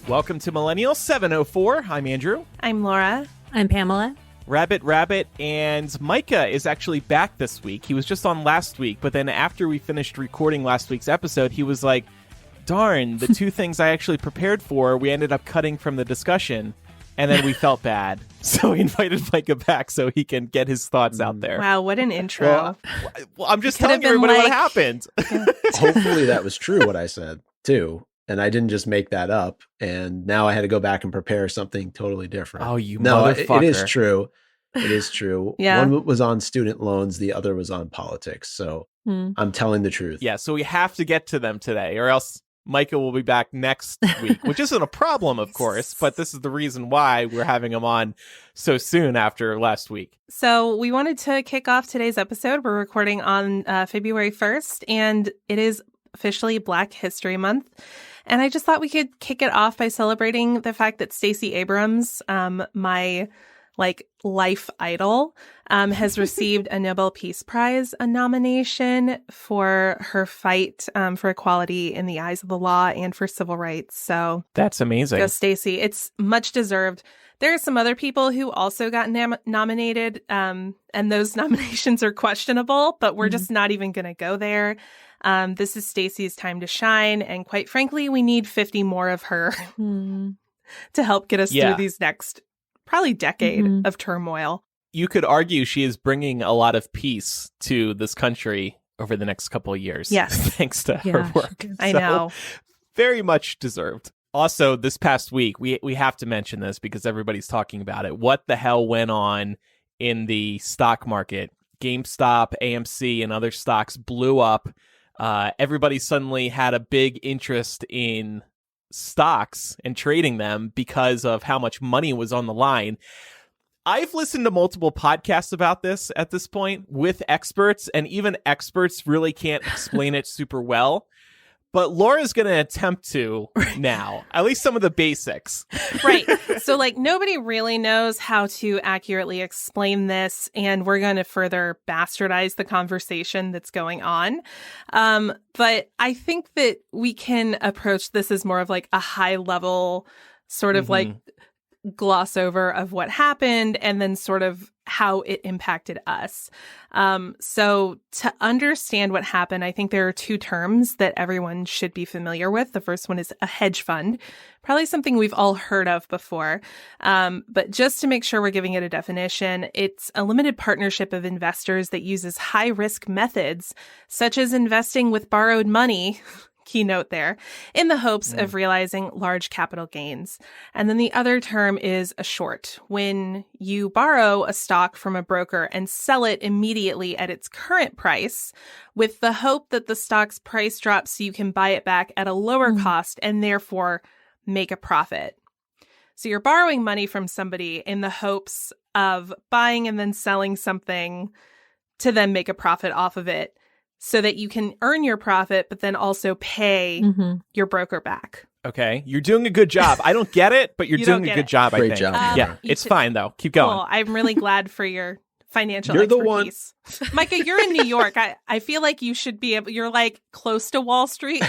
Welcome to Millennial 704. I'm Andrew. I'm Laura. I'm Pamela. Rabbit, and Micah is actually back this week. He was just on last week, but then after we finished recording last week's episode, he was like, darn, the two things I actually prepared for, we ended up cutting from the discussion, and then we felt bad. So we invited Micah back so he can get his thoughts out there. Wow, what an intro. Well, I'm just telling everybody what happened. Hopefully that was true, what I said, too. And I didn't just make that up. And now I had to go back and prepare something totally different. Oh, you motherfucker. It is true. It is true. Yeah. One was on student loans. The other was on politics. So I'm telling the truth. Yeah, so we have to get to them today, or else Micah will be back next week, which isn't a problem, of course, but this is the reason why we're having him on so soon after last week. So we wanted to kick off today's episode. We're recording on February 1st, and it is officially Black History Month. And I just thought we could kick it off by celebrating the fact that Stacey Abrams, my life idol, has received a Nobel Peace Prize nomination for her fight for equality in the eyes of the law and for civil rights. So that's amazing. Go Stacey. It's much deserved. There are some other people who also got nominated, and those nominations are questionable, but we're just not even going to go there. This is Stacey's time to shine, and quite frankly, we need 50 more of her to help get us through these next probably decade of turmoil. You could argue she is bringing a lot of peace to this country over the next couple of years. Yes. Thanks to her work. I know. Very much deserved. Also, this past week, we have to mention this because everybody's talking about it. What the hell went on in the stock market? GameStop, AMC, and other stocks blew up. Everybody suddenly had a big interest in stocks and trading them because of how much money was on the line. I've listened to multiple podcasts about this at this point with experts, and even experts really can't explain it super well. But Laura's going to attempt to now, at least some of the basics. Right. So nobody really knows how to accurately explain this, and we're going to further bastardize the conversation that's going on. But I think that we can approach this as more of a high level sort of gloss over of what happened and then sort of how it impacted us. So to understand what happened, I think there are two terms that everyone should be familiar with. The first one is a hedge fund, probably something we've all heard of before. But just to make sure we're giving it a definition, it's a limited partnership of investors that uses high risk methods, such as investing with borrowed money, keynote there, in the hopes of realizing large capital gains. And then the other term is a short, when you borrow a stock from a broker and sell it immediately at its current price with the hope that the stock's price drops so you can buy it back at a lower cost and therefore make a profit. So you're borrowing money from somebody in the hopes of buying and then selling something to then make a profit off of it, so that you can earn your profit, but then also pay your broker back. Okay. You're doing a good job. I don't get it, but you're doing a good job, I think. Great job. Yeah, it's fine, though. Keep going. Cool. I'm really glad for your financial You're expertise. the one. Micah, you're in New York. I feel like you should be able, you're close to Wall Street,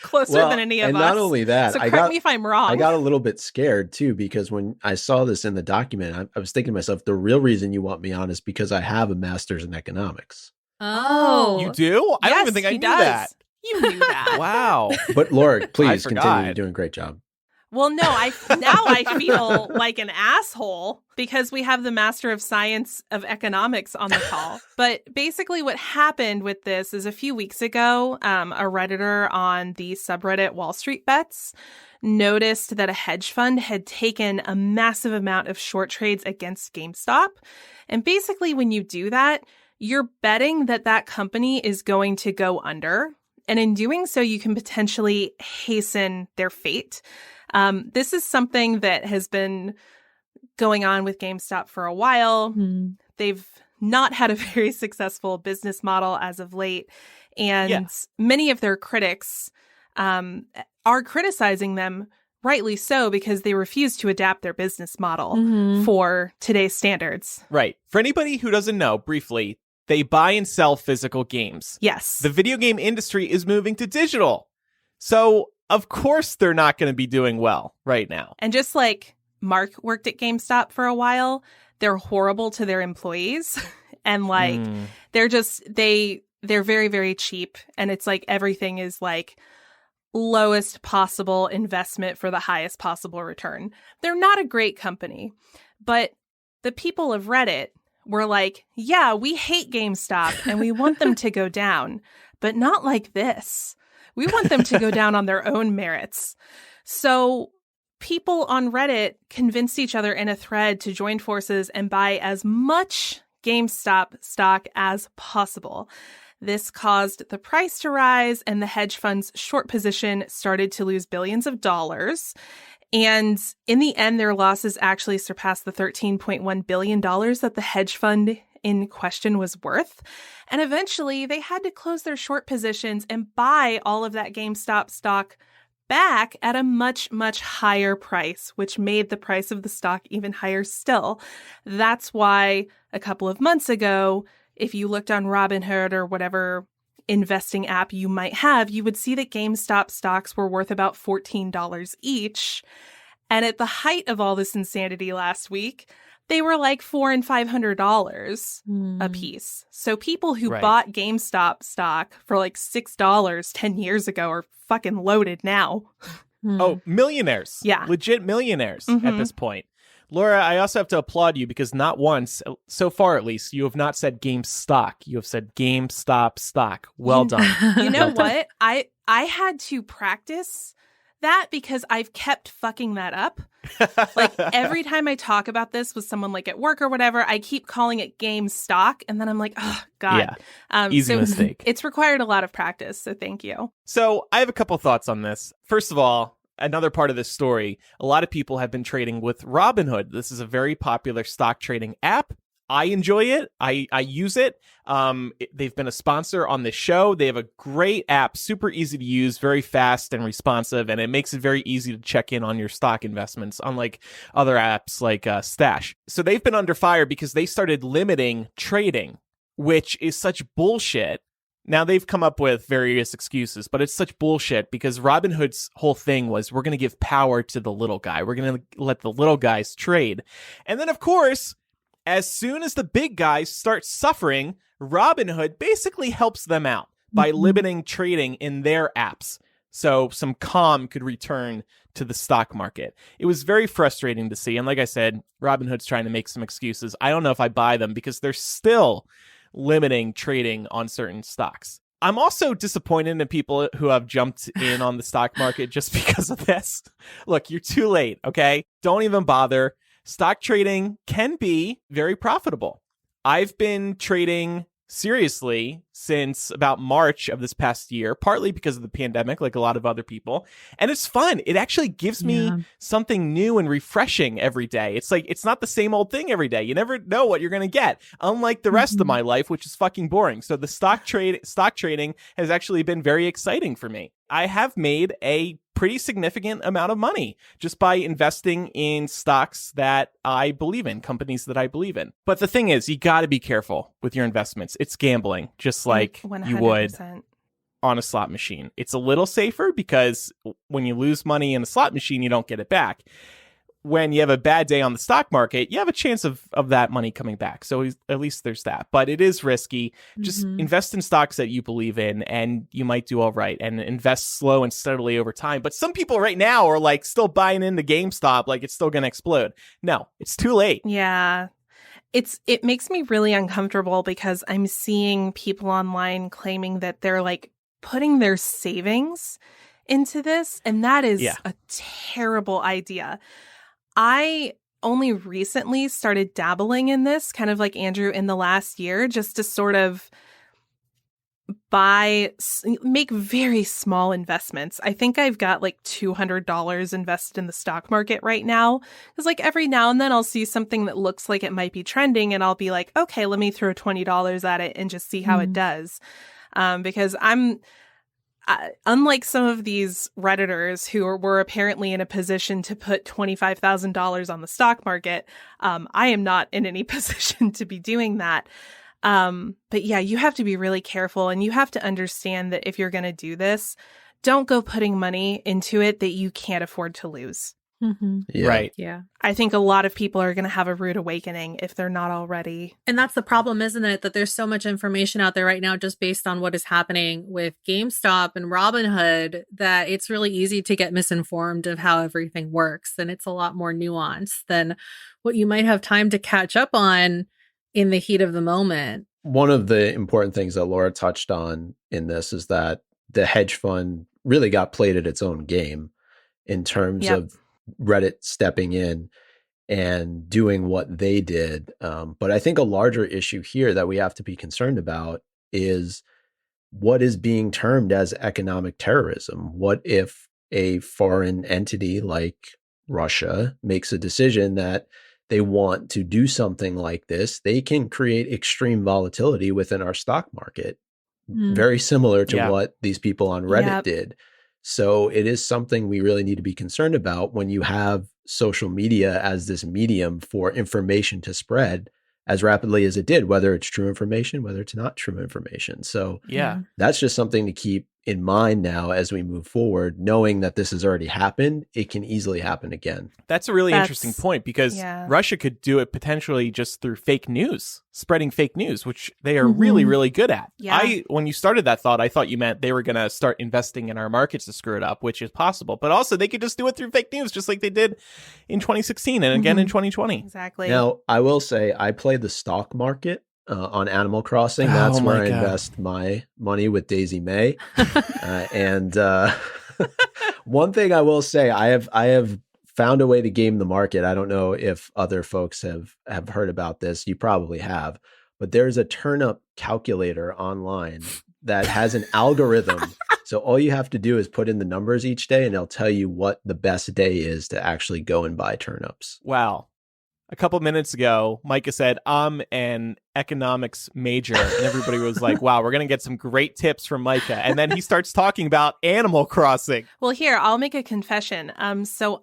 closer than any of and us. Not only that, so correct me if I'm wrong. I got a little bit scared too, because when I saw this in the document, I was thinking to myself, the real reason you want me on is because I have a master's in economics. Oh. You do? I don't even think I knew that. You knew that. Wow. But Laura, please forgot. continue. You're doing a great job. Well, no, I feel like an asshole because we have the Master of Science of Economics on the call. But basically what happened with this is a few weeks ago, a Redditor on the subreddit Wall Street Bets noticed that a hedge fund had taken a massive amount of short trades against GameStop. And basically when you do that, you're betting that that company is going to go under. And in doing so, you can potentially hasten their fate. This is something that has been going on with GameStop for a while. They've not had a very successful business model as of late. And many of their critics are criticizing them, rightly so, because they refuse to adapt their business model for today's standards. Right. For anybody who doesn't know, briefly, they buy and sell physical games. Yes. The video game industry is moving to digital. So of course they're not going to be doing well right now. And just like Mark worked at GameStop for a while, they're horrible to their employees. And like, they're very, very cheap. And it's like everything is like lowest possible investment for the highest possible return. They're not a great company, but the people of Reddit were like, yeah, we hate GameStop and we want them to go down, but not like this. We want them to go down on their own merits. So people on Reddit convinced each other in a thread to join forces and buy as much GameStop stock as possible. This caused the price to rise, and the hedge fund's short position started to lose billions of dollars. And in the end, their losses actually surpassed the $13.1 billion that the hedge fund in question was worth. And eventually, they had to close their short positions and buy all of that GameStop stock back at a much, much higher price, which made the price of the stock even higher still. That's why a couple of months ago, if you looked on Robinhood or whatever investing app you might have, you would see that GameStop stocks were worth about $14 each. And at the height of all this insanity last week, they were like $400 and $500 a piece. So people who bought GameStop stock for like $6 10 years ago are fucking loaded now. Oh, millionaires. Yeah. Legit millionaires at this point. Laura, I also have to applaud you because not once, so far at least, you have not said GameStop. You have said GameStop stock. Well done. You know what? I had to practice that because I've kept fucking that up. Like every time I talk about this with someone like at work or whatever, I keep calling it GameStop, and then I'm like, oh God. Yeah. Easy mistake. It's required a lot of practice, so thank you. So I have a couple thoughts on this. First of all, another part of this story, a lot of people have been trading with Robinhood. This is a very popular stock trading app. I enjoy it. I use it. They've been a sponsor on this show. They have a great app, super easy to use, very fast and responsive, and it makes it very easy to check in on your stock investments, unlike other apps like Stash. So they've been under fire because they started limiting trading, which is such bullshit. Now, they've come up with various excuses, but it's such bullshit because Robinhood's whole thing was we're going to give power to the little guy. We're going to let the little guys trade. And then, of course, as soon as the big guys start suffering, Robinhood basically helps them out by limiting trading in their apps. So some calm could return to the stock market. It was very frustrating to see. And like I said, Robinhood's trying to make some excuses. I don't know if I buy them because they're still limiting trading on certain stocks. I'm also disappointed in people who have jumped in on the stock market just because of this. Look, you're too late, okay? Don't even bother. Stock trading can be very profitable. I've been trading seriously since about March of this past year, partly because of the pandemic, like a lot of other people. And it's fun. It actually gives me something new and refreshing every day. It's like, it's not the same old thing every day. You never know what you're going to get, unlike the rest of my life, which is fucking boring. So the stock trading has actually been very exciting for me. I have made a pretty significant amount of money just by investing in stocks that I believe in, companies that I believe in. But the thing is, you got to be careful with your investments. It's gambling, just like 100%. You would on a slot machine. It's a little safer because when you lose money in a slot machine, you don't get it back. When you have a bad day on the stock market, you have a chance of that money coming back. So at least there's that. But it is risky. Just invest in stocks that you believe in and you might do all right, and invest slow and steadily over time. But some people right now are like still buying into GameStop like it's still going to explode. No, it's too late. Yeah. It makes me really uncomfortable because I'm seeing people online claiming that they're like putting their savings into this. And that is a terrible idea. I only recently started dabbling in this, kind of like Andrew in the last year, just to sort of make very small investments. I think I've got like $200 invested in the stock market right now. Because like every now and then I'll see something that looks like it might be trending and I'll be like, okay, let me throw $20 at it and just see how it does. Because unlike some of these Redditors who were apparently in a position to put $25,000 on the stock market, I am not in any position to be doing that. But yeah, you have to be really careful, and you have to understand that if you're going to do this, don't go putting money into it that you can't afford to lose. Mm-hmm. Yeah. Right. Yeah. I think a lot of people are going to have a rude awakening if they're not already. And that's the problem, isn't it? That there's so much information out there right now just based on what is happening with GameStop and Robinhood that it's really easy to get misinformed of how everything works. And it's a lot more nuanced than what you might have time to catch up on in the heat of the moment. One of the important things that Laura touched on in this is that the hedge fund really got played at its own game in terms of Reddit stepping in and doing what they did. But I think a larger issue here that we have to be concerned about is what is being termed as economic terrorism. What if a foreign entity like Russia makes a decision that they want to do something like this? They can create extreme volatility within our stock market, very similar to what these people on Reddit did. So it is something we really need to be concerned about when you have social media as this medium for information to spread as rapidly as it did, whether it's true information, whether it's not true information. So that's just something to keep in mind now as we move forward, knowing that this has already happened. It can easily happen again. That's a really interesting point, because Russia could do it potentially just through fake news, spreading fake news, which they are really, really good at. When you started that thought, I thought you meant they were going to start investing in our markets to screw it up, which is possible. But also they could just do it through fake news, just like they did in 2016 and again in 2020. Exactly. Now, I will say I play the stock market on Animal Crossing. That's where I invest my money with Daisy May. And one thing I will say, I have found a way to game the market. I don't know if other folks have heard about this. You probably have, but there's a turnip calculator online that has an algorithm. So all you have to do is put in the numbers each day and it'll tell you what the best day is to actually go and buy turnips. Wow. A couple minutes ago, Micah said, I'm an economics major. And everybody was like, wow, we're going to get some great tips from Micah. And then he starts talking about Animal Crossing. Well, here, I'll make a confession. So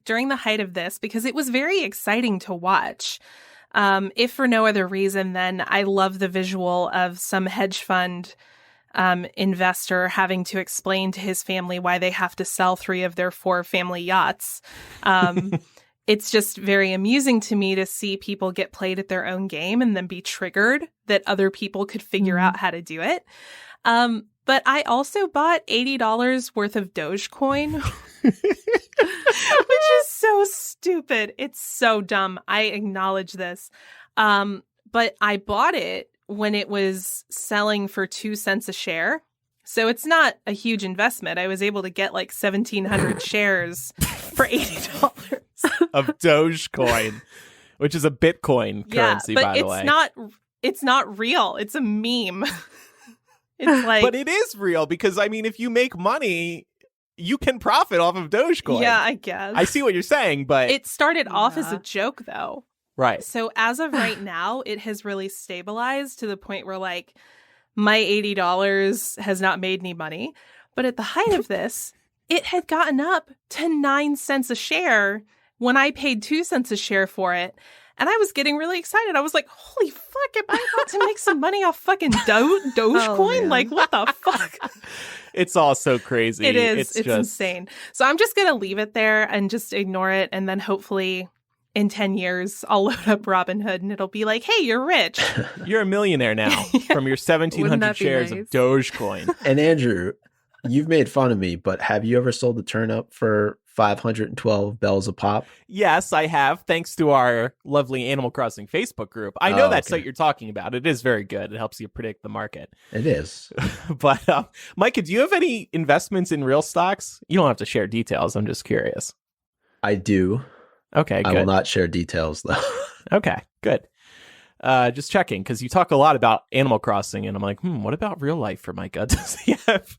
during the height of this, because it was very exciting to watch, if for no other reason than I love the visual of some hedge fund investor having to explain to his family why they have to sell 3 of their 4 family yachts. It's just very amusing to me to see people get played at their own game and then be triggered that other people could figure out how to do it. But I also bought $80 worth of Dogecoin, which is so stupid. It's so dumb. I acknowledge this. But I bought it when it was selling for 2 cents a share. So it's not a huge investment. I was able to get like 1,700 shares for $80 of Dogecoin, which is a Bitcoin currency, by the way. It's not real. It's a meme. It's like, but it is real because, I mean, if you make money, you can profit off of Dogecoin. Yeah, I guess. I see what you're saying, but it started off as a joke, though. Right. So as of right now, it has really stabilized to the point where, like, my $80 has not made any money. But at the height of this, it had gotten up to 9 cents a share when I paid 2 cents a share for it. And I was getting really excited. I was like, holy fuck, am I about to make some money off fucking Dogecoin? Oh, like, what the fuck? It's all so crazy. It is. It's insane. So I'm just going to leave it there and just ignore it. And then hopefully in 10 years, I'll load up Robinhood and it'll be like, hey, you're rich. You're a millionaire now from your 1,700 shares of Dogecoin. And Andrew, you've made fun of me, but have you ever sold a turnip for 512 bells a pop? Yes, I have, thanks to our lovely Animal Crossing Facebook group. I know that site you're talking about. It is very good. It helps you predict the market. It is. But Micah, do you have any investments in real stocks? You don't have to share details. I'm just curious. I do. Okay, good. I will not share details, though. Okay, good. Just checking, because you talk a lot about Animal Crossing, and I'm like, what about real life for Micah? Does he have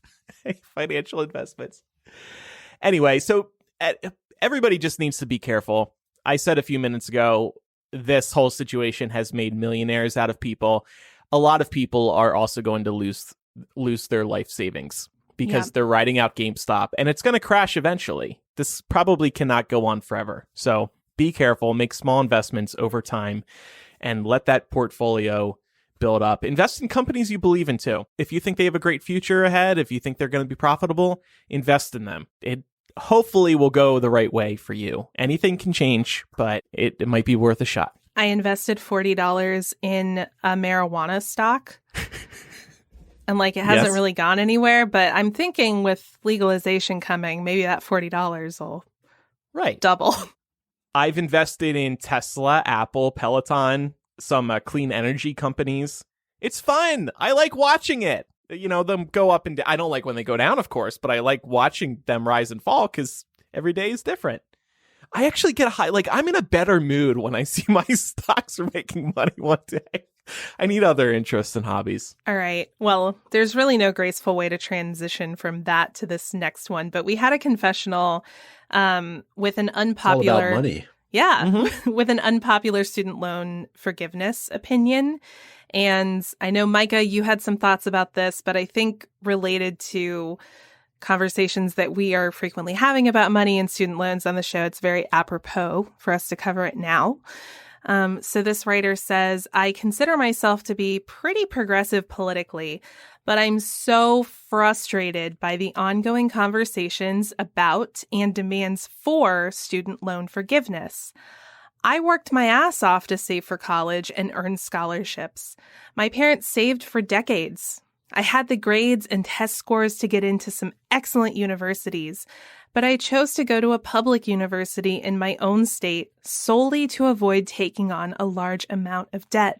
financial investments? Anyway, so everybody just needs to be careful. I said a few minutes ago, this whole situation has made millionaires out of people. A lot of people are also going to lose their life savings because they're riding out GameStop, and it's going to crash eventually. This probably cannot go on forever. So be careful, make small investments over time, and let that portfolio build up. Invest in companies you believe in too. If you think they have a great future ahead, if you think they're going to be profitable, invest in them. It hopefully will go the right way for you. Anything can change, but it might be worth a shot. I invested $40 in a marijuana stock. And like it hasn't really gone anywhere, but I'm thinking with legalization coming, maybe that $40 will double. I've invested in Tesla, Apple, Peloton, some clean energy companies. It's fun. I like watching it. You know, them go up and down. I don't like when they go down, of course, but I like watching them rise and fall because every day is different. I actually get I'm in a better mood when I see my stocks are making money one day. I need other interests and hobbies. All right. Well, there's really no graceful way to transition from that to this next one, but we had a confessional with an unpopular... It's all about money. Yeah, with an unpopular student loan forgiveness opinion. And I know, Micah, you had some thoughts about this, but I think related to conversations that we are frequently having about money and student loans on the show, it's very apropos for us to cover it now. So this writer says, I consider myself to be pretty progressive politically, but I'm so frustrated by the ongoing conversations about and demands for student loan forgiveness. I worked my ass off to save for college and earn scholarships. My parents saved for decades. I had the grades and test scores to get into some excellent universities, but I chose to go to a public university in my own state solely to avoid taking on a large amount of debt.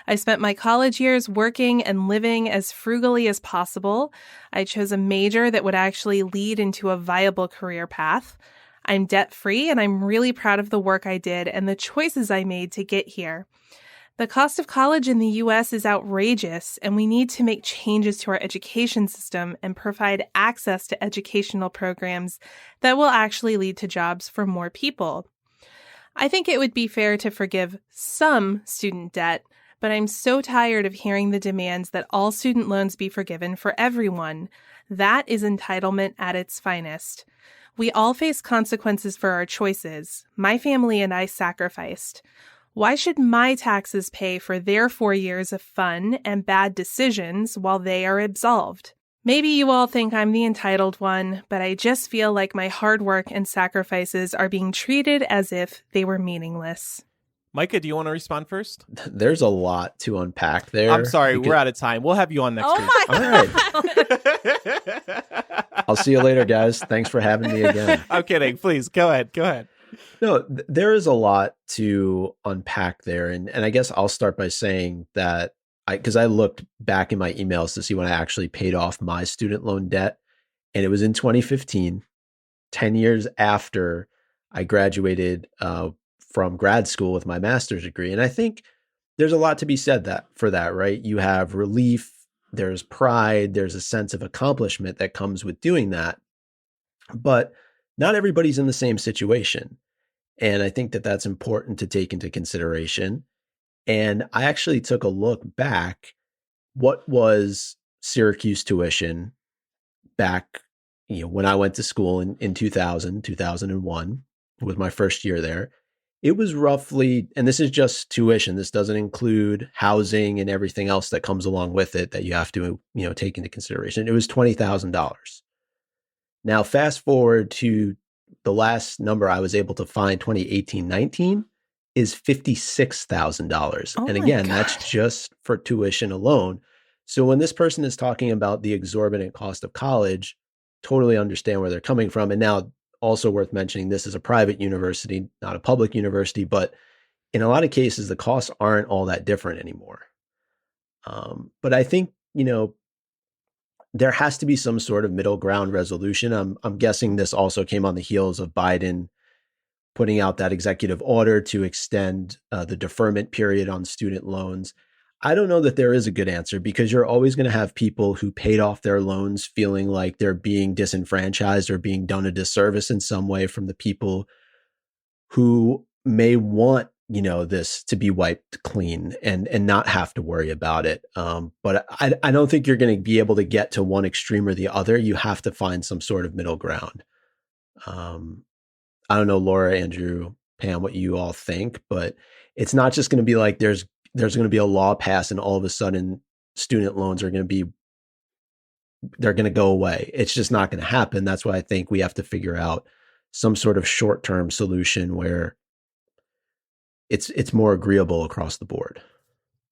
I spent my college years working and living as frugally as possible. I chose a major that would actually lead into a viable career path. I'm debt-free, and I'm really proud of the work I did and the choices I made to get here. The cost of college in the U.S. is outrageous, and we need to make changes to our education system and provide access to educational programs that will actually lead to jobs for more people. I think it would be fair to forgive some student debt, but I'm so tired of hearing the demands that all student loans be forgiven for everyone. That is entitlement at its finest. We all face consequences for our choices. My family and I sacrificed. Why should my taxes pay for their 4 years of fun and bad decisions while they are absolved? Maybe you all think I'm the entitled one, but I just feel like my hard work and sacrifices are being treated as if they were meaningless. Micah, do you want to respond first? There's a lot to unpack there. I'm sorry, we're out of time. We'll have you on next week. Oh my God. All right. I'll see you later, guys. Thanks for having me again. I'm kidding. Please, go ahead. No, there is a lot to unpack there. And I guess I'll start by saying that because I looked back in my emails to see when I actually paid off my student loan debt. And it was in 2015, 10 years after I graduated from grad school with my master's degree. And I think there's a lot to be said for that, right? You have relief, there's pride, there's a sense of accomplishment that comes with doing that. But not everybody's in the same situation. And I think that that's important to take into consideration. And I actually took a look back. What was Syracuse tuition back, when I went to school in 2001 was my first year there. It was roughly, and this is just tuition, this doesn't include housing and everything else that comes along with it that you have to, take into consideration. It was $20,000. Now, fast forward to the last number I was able to find, 2018-19, is $56,000. Oh and again, God. That's just for tuition alone. So when this person is talking about the exorbitant cost of college, totally understand where they're coming from. And now, also worth mentioning, this is a private university, not a public university, but in a lot of cases, the costs aren't all that different anymore. But I think, there has to be some sort of middle ground resolution. I'm guessing this also came on the heels of Biden putting out that executive order to extend the deferment period on student loans. I don't know that there is a good answer because you're always going to have people who paid off their loans feeling like they're being disenfranchised or being done a disservice in some way from the people who may want, this to be wiped clean and not have to worry about it. But I don't think you're going to be able to get to one extreme or the other. You have to find some sort of middle ground. I don't know, Laura, Andrew, Pam, what you all think, but it's not just going to be like there's there's going to be a law passed and all of a sudden student loans are going to go away. It's just not going to happen. That's why I think we have to figure out some sort of short-term solution where it's more agreeable across the board.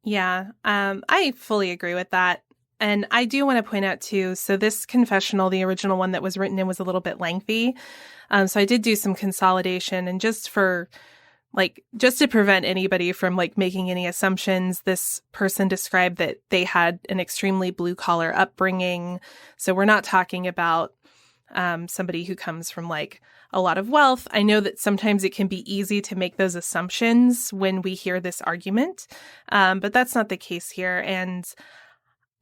Yeah, I fully agree with that. And I do want to point out too, so this confessional, the original one that was written in, was a little bit lengthy. So I did do some consolidation, and just to prevent anybody from making any assumptions, this person described that they had an extremely blue collar upbringing. So we're not talking about somebody who comes from a lot of wealth. I know that sometimes it can be easy to make those assumptions when we hear this argument, but that's not the case here. And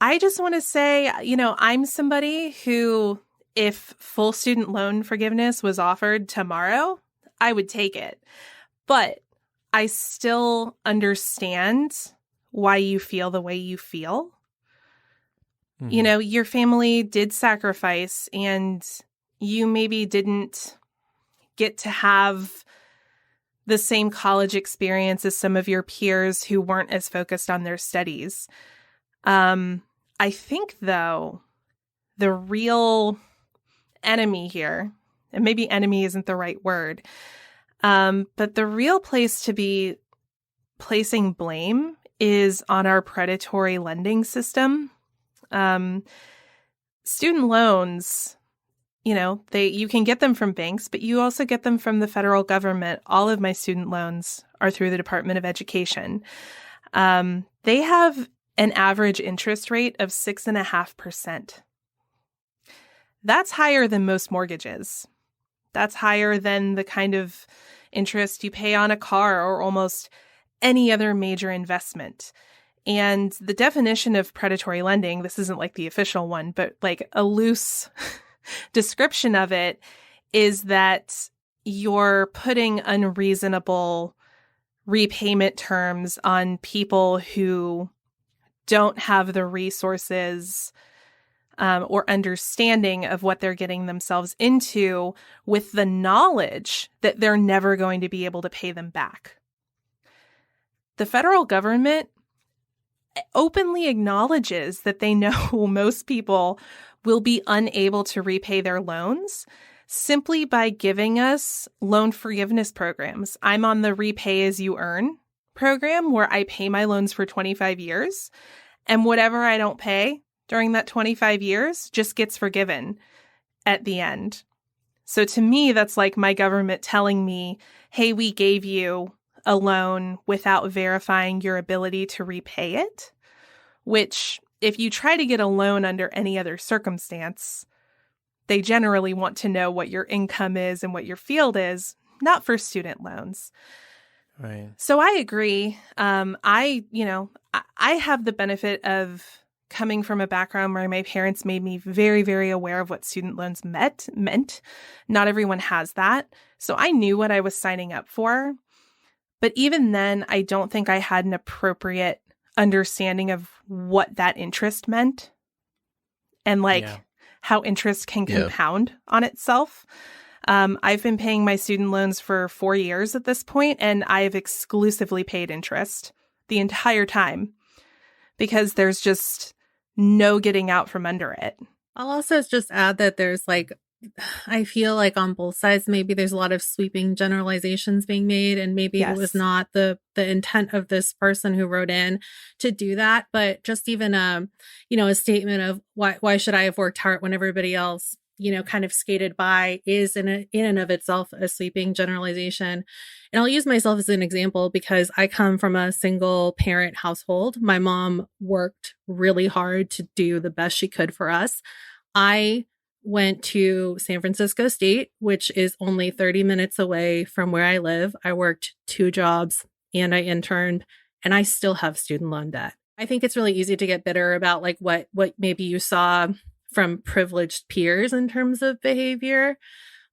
I just want to say, I'm somebody who, if full student loan forgiveness was offered tomorrow, I would take it. But I still understand why you feel the way you feel. Mm-hmm. Your family did sacrifice, and you maybe didn't get to have the same college experience as some of your peers who weren't as focused on their studies. I think, though, the real enemy here, and maybe enemy isn't the right word, but the real place to be placing blame is on our predatory lending system. Student loans, you can get them from banks, but you also get them from the federal government. All of my student loans are through the Department of Education. They have an average interest rate of 6.5%. That's higher than most mortgages. That's higher than the kind of interest you pay on a car or almost any other major investment. And the definition of predatory lending, this isn't the official one, but a loose description of it is that you're putting unreasonable repayment terms on people who don't have the resources or understanding of what they're getting themselves into, with the knowledge that they're never going to be able to pay them back. The federal government openly acknowledges that they know most people will be unable to repay their loans simply by giving us loan forgiveness programs. I'm on the repay as you earn program, where I pay my loans for 25 years, and whatever I don't pay during that 25 years just gets forgiven at the end. So to me, that's my government telling me, hey, we gave you a loan without verifying your ability to repay it, which, if you try to get a loan under any other circumstance, they generally want to know what your income is and what your field is, not for student loans. Right. So I agree. I have the benefit of coming from a background where my parents made me very, very aware of what student loans meant. Not everyone has that. So I knew what I was signing up for. But even then, I don't think I had an appropriate understanding of what that interest meant and how interest can compound on itself. I've been paying my student loans for 4 years at this point, and I've exclusively paid interest the entire time because there's just no getting out from under it. I'll also just add that there's I feel on both sides, maybe there's a lot of sweeping generalizations being made, and maybe it was not the intent of this person who wrote in to do that. But just even a statement of why should I have worked hard when everybody else, kind of skated by, is in and of itself a sweeping generalization. And I'll use myself as an example because I come from a single parent household. My mom worked really hard to do the best she could for us. I went to San Francisco State, which is only 30 minutes away from where I live. I worked 2 jobs and I interned, and I still have student loan debt. I think it's really easy to get bitter about what maybe you saw from privileged peers in terms of behavior.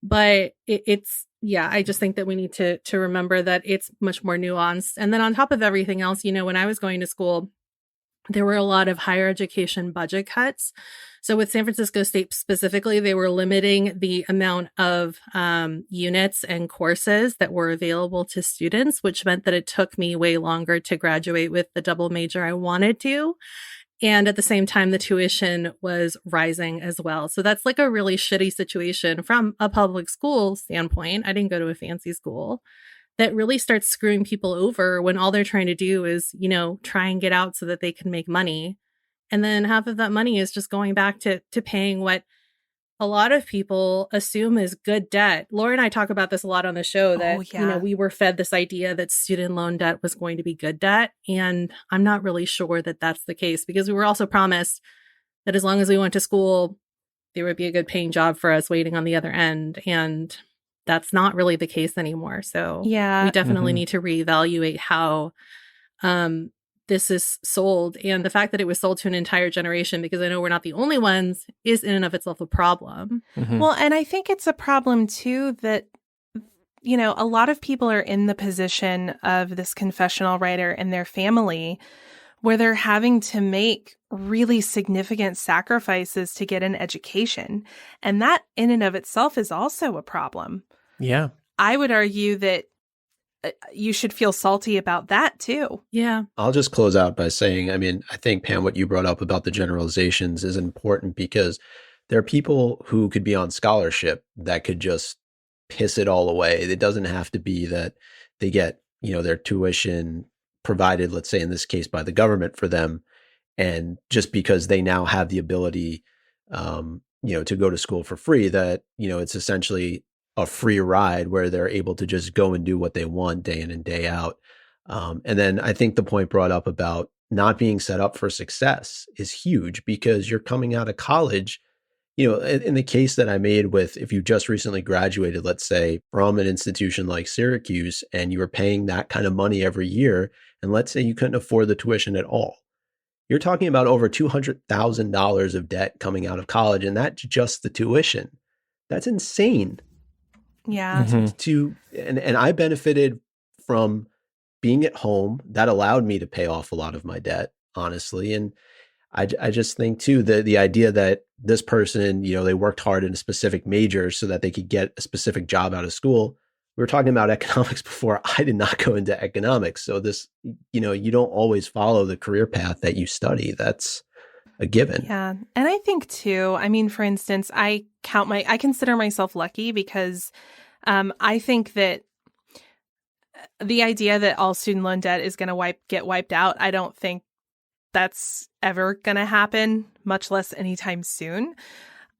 But I just think that we need to remember that it's much more nuanced. And then on top of everything else, when I was going to school, there were a lot of higher education budget cuts. So with San Francisco State specifically, they were limiting the amount of units and courses that were available to students, which meant that it took me way longer to graduate with the double major I wanted to. And at the same time, the tuition was rising as well. So that's like a really shitty situation from a public school standpoint. I didn't go to a fancy school. That really starts screwing people over when all they're trying to do is, try and get out so that they can make money. And then half of that money is just going back to paying what a lot of people assume is good debt. Laura and I talk about this a lot on the show that, we were fed this idea that student loan debt was going to be good debt. And I'm not really sure that that's the case, because we were also promised that as long as we went to school, there would be a good paying job for us waiting on the other end. And that's not really the case anymore. So we definitely need to reevaluate how this is sold. And the fact that it was sold to an entire generation, because I know we're not the only ones, is in and of itself a problem. Well, and I think it's a problem too that, a lot of people are in the position of this confessional writer and their family where they're having to make really significant sacrifices to get an education. And that in and of itself is also a problem. Yeah. I would argue that you should feel salty about that too. Yeah. I'll just close out by saying, I think, Pam, what you brought up about the generalizations is important, because there are people who could be on scholarship that could just piss it all away. It doesn't have to be that they get, their tuition provided, let's say in this case, by the government for them. And just because they now have the ability, to go to school for free, that, it's essentially a free ride where they're able to just go and do what they want day in and day out. And then I think the point brought up about not being set up for success is huge, because you're coming out of college, in the case that I made with, if you just recently graduated, let's say from an institution like Syracuse, and you were paying that kind of money every year, and let's say you couldn't afford the tuition at all, you're talking about over $200,000 of debt coming out of college. And that's just the tuition. That's insane. Yeah. And I benefited from being at home. That allowed me to pay off a lot of my debt, honestly. And I just think too, the idea that this person, they worked hard in a specific major so that they could get a specific job out of school. We were talking about economics before. I did not go into economics. So this, you don't always follow the career path that you study. That's a given. Yeah. And I think too, for instance, I consider myself lucky because I think that the idea that all student loan debt is going to get wiped out, I don't think that's ever going to happen, much less anytime soon.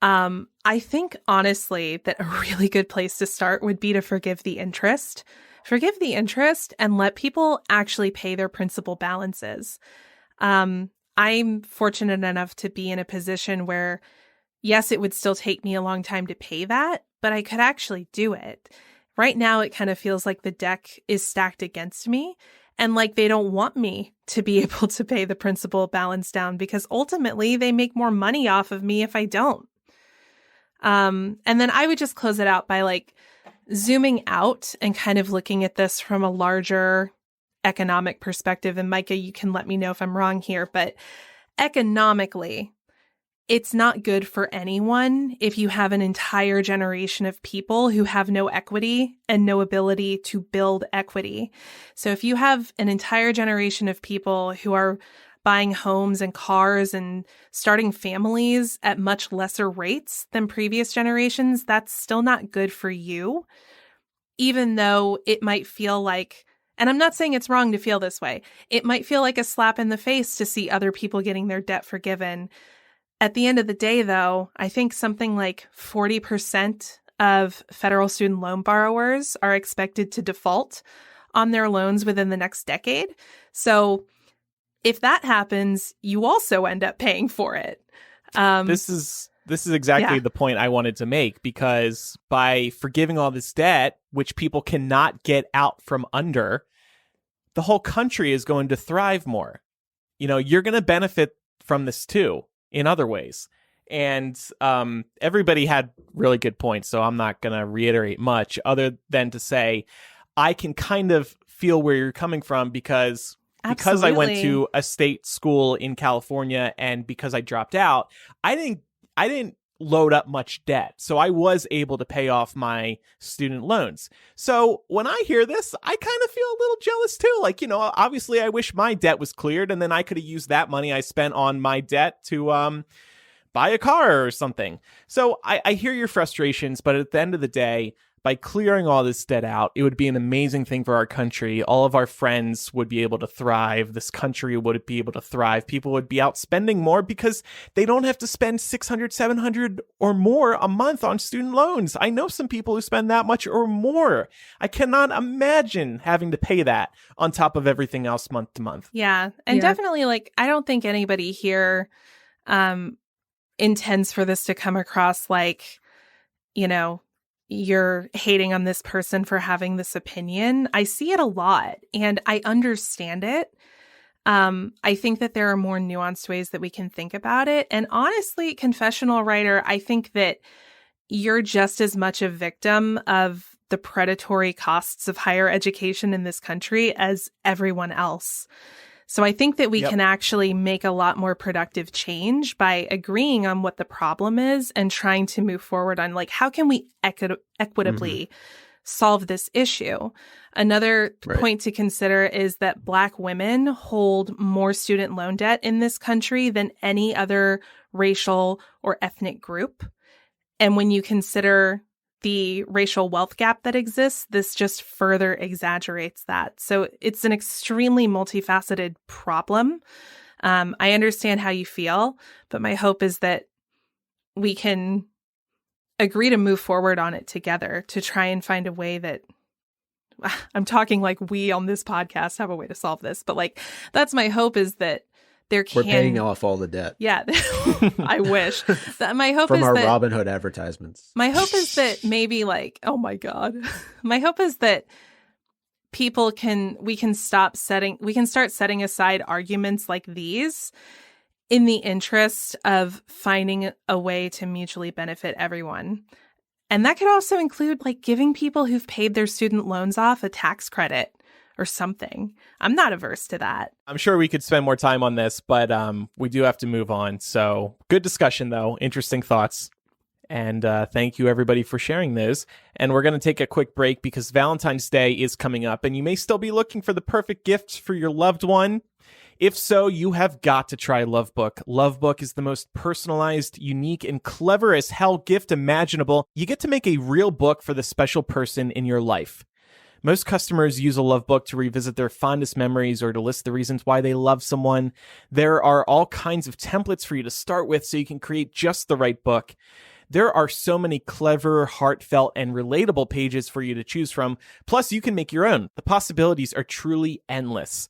I think, honestly, that a really good place to start would be to forgive the interest. Forgive the interest and let people actually pay their principal balances. I'm fortunate enough to be in a position where, yes, it would still take me a long time to pay that, but I could actually do it. Right now, it kind of feels like the deck is stacked against me, and like they don't want me to be able to pay the principal balance down, because ultimately they make more money off of me if I don't. And then I would just close it out by zooming out and kind of looking at this from a larger economic perspective. And Micah, you can let me know if I'm wrong here, but economically, it's not good for anyone if you have an entire generation of people who have no equity and no ability to build equity. So if you have an entire generation of people who are buying homes and cars and starting families at much lesser rates than previous generations, that's still not good for you, even though it might feel like, and I'm not saying it's wrong to feel this way, it might feel like a slap in the face to see other people getting their debt forgiven. At the end of the day, though, I think something like 40% of federal student loan borrowers are expected to default on their loans within the next decade. So if that happens, you also end up paying for it. This is exactly the point I wanted to make, because by forgiving all this debt, which people cannot get out from under, the whole country is going to thrive more. You're going to benefit from this too in other ways. And everybody had really good points, so I'm not going to reiterate much other than to say I can kind of feel where you're coming from, because Because I went Absolutely. to a state school in California and because I dropped out, I didn't load up much debt. So I was able to pay off my student loans. So when I hear this, I kind of feel a little jealous too. Like, obviously I wish my debt was cleared and then I could have used that money I spent on my debt to buy a car or something. So I hear your frustrations, but at the end of the day, by clearing all this debt out, it would be an amazing thing for our country. All of our friends would be able to thrive. This country would be able to thrive. People would be out spending more because they don't have to spend $600, $700 or more a month on student loans. I know some people who spend that much or more. I cannot imagine having to pay that on top of everything else month to month. Yeah. And definitely, like, I don't think anybody here intends for this to come across like, you're hating on this person for having this opinion. I see it a lot and I understand it. I think that there are more nuanced ways that we can think about it. And honestly, confessional writer, I think that you're just as much a victim of the predatory costs of higher education in this country as everyone else. So I think that we can actually make a lot more productive change by agreeing on what the problem is and trying to move forward on, like, how can we equitably solve this issue? Another point to consider is that Black women hold more student loan debt in this country than any other racial or ethnic group. And when you consider the racial wealth gap that exists, this just further exaggerates that. So it's an extremely multifaceted problem. I understand how you feel, but my hope is that we can agree to move forward on it together to try and find a way that I'm talking like we on this podcast have a way to solve this, but like that's my hope is that we're paying off all the debt. Yeah, I wish. My hope from is our that, Robinhood advertisements. My hope is that maybe like, oh my God. My hope is that we can start setting aside arguments like these in the interest of finding a way to mutually benefit everyone. And that could also include like giving people who've paid their student loans off a tax credit or something. I'm not averse to that. I'm sure we could spend more time on this, but we do have to move on. So good discussion, though. Interesting thoughts. And thank you, everybody, for sharing those. And we're going to take a quick break because Valentine's Day is coming up, and you may still be looking for the perfect gift for your loved one. If so, you have got to try Lovebook. Lovebook is the most personalized, unique, and clever as hell gift imaginable. You get to make a real book for the special person in your life. Most customers use a love book to revisit their fondest memories or to list the reasons why they love someone. There are all kinds of templates for you to start with so you can create just the right book. There are so many clever, heartfelt, and relatable pages for you to choose from. Plus, you can make your own. The possibilities are truly endless.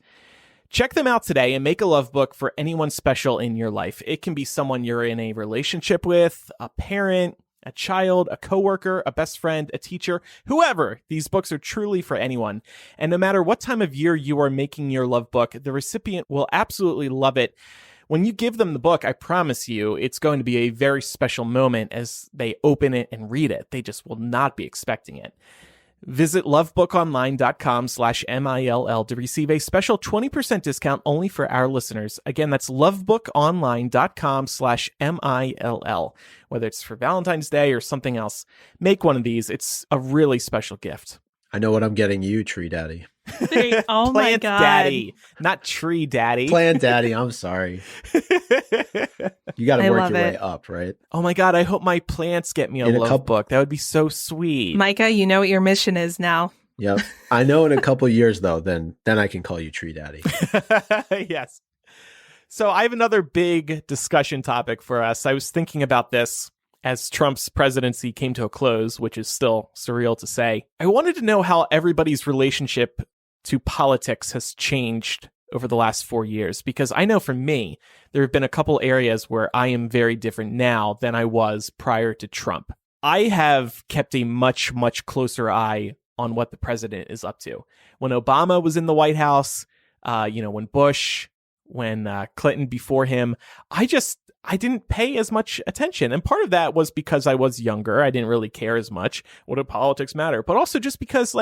Check them out today and make a love book for anyone special in your life. It can be someone you're in a relationship with, a parent, a child, a coworker, a best friend, a teacher, whoever. These books are truly for anyone. And no matter what time of year you are making your love book, the recipient will absolutely love it. When you give them the book, I promise you, it's going to be a very special moment as they open it and read it. They just will not be expecting it. Visit lovebookonline.com/MILL to receive a special 20% discount only for our listeners. Again, that's lovebookonline.com/MILL. Whether it's for Valentine's Day or something else, make one of these. It's a really special gift. I know what I'm getting you, Tree Daddy. Oh my Plant God. Daddy, not Tree Daddy. Plant Daddy, I'm sorry. You got to work your way up, right? Oh my God, I hope my plants get me a love book. That would be so sweet. Micah, you know what your mission is now. Yep. I know in a couple of years, though, then I can call you Tree Daddy. Yes. So I have another big discussion topic for us. I was thinking about this as Trump's presidency came to a close, which is still surreal to say. I wanted to know how everybody's relationship to politics has changed over the last 4 years, because I know for me, there have been a couple areas where I am very different now than I was prior to Trump. I have kept a much, much closer eye on what the president is up to. When Obama was in the White House, when Bush, when Clinton before him, I didn't pay as much attention. And part of that was because I was younger. I didn't really care as much. What do politics matter? But also just because,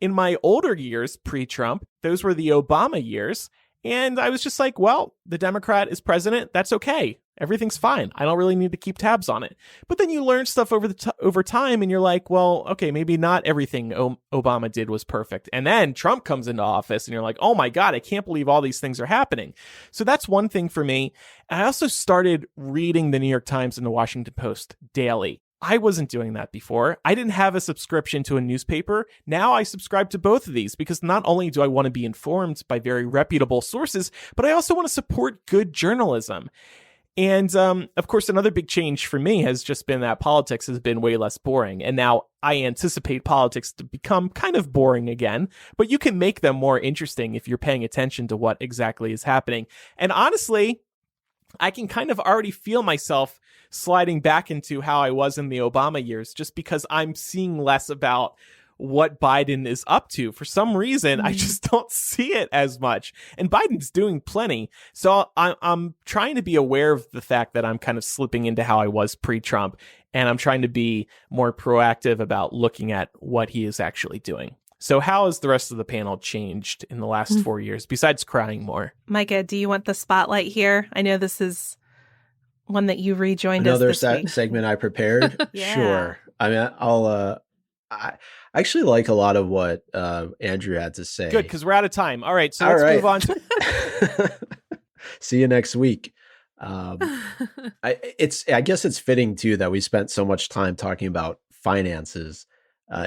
in my older years, pre-Trump, those were the Obama years. And I was just like, well, the Democrat is president. That's okay. Everything's fine. I don't really need to keep tabs on it. But then you learn stuff over time, and you're like, well, okay, maybe not everything Obama did was perfect. And then Trump comes into office, and you're like, oh my God, I can't believe all these things are happening. So that's one thing for me. And I also started reading the New York Times and the Washington Post daily. I wasn't doing that before. I didn't have a subscription to a newspaper. Now I subscribe to both of these because not only do I want to be informed by very reputable sources, but I also want to support good journalism. And of course, another big change for me has just been that politics has been way less boring. And now I anticipate politics to become kind of boring again, but you can make them more interesting if you're paying attention to what exactly is happening. And honestly, I can kind of already feel myself sliding back into how I was in the Obama years, just because I'm seeing less about what Biden is up to. For some reason, I just don't see it as much. And Biden's doing plenty. So I'm trying to be aware of the fact that I'm kind of slipping into how I was pre-Trump. And I'm trying to be more proactive about looking at what he is actually doing. So how has the rest of the panel changed in the last 4 years, besides crying more? Micah, do you want the spotlight here? I know this is one that you rejoined Another us this week. segment I prepared? Yeah. Sure. I mean, I actually like a lot of what Andrew had to say. Good, because we're out of time. All right, so let's move on to... See you next week. I guess it's fitting, too, that we spent so much time talking about finances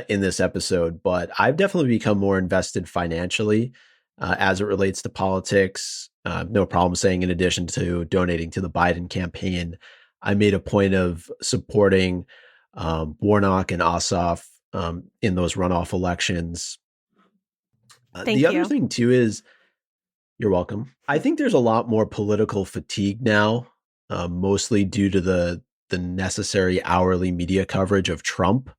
in this episode, but I've definitely become more invested financially as it relates to politics. No problem saying, in addition to donating to the Biden campaign, I made a point of supporting Warnock and Ossoff in those runoff elections. The other thing, too, is you're welcome. I think there's a lot more political fatigue now, mostly due to the necessary hourly media coverage of Trump,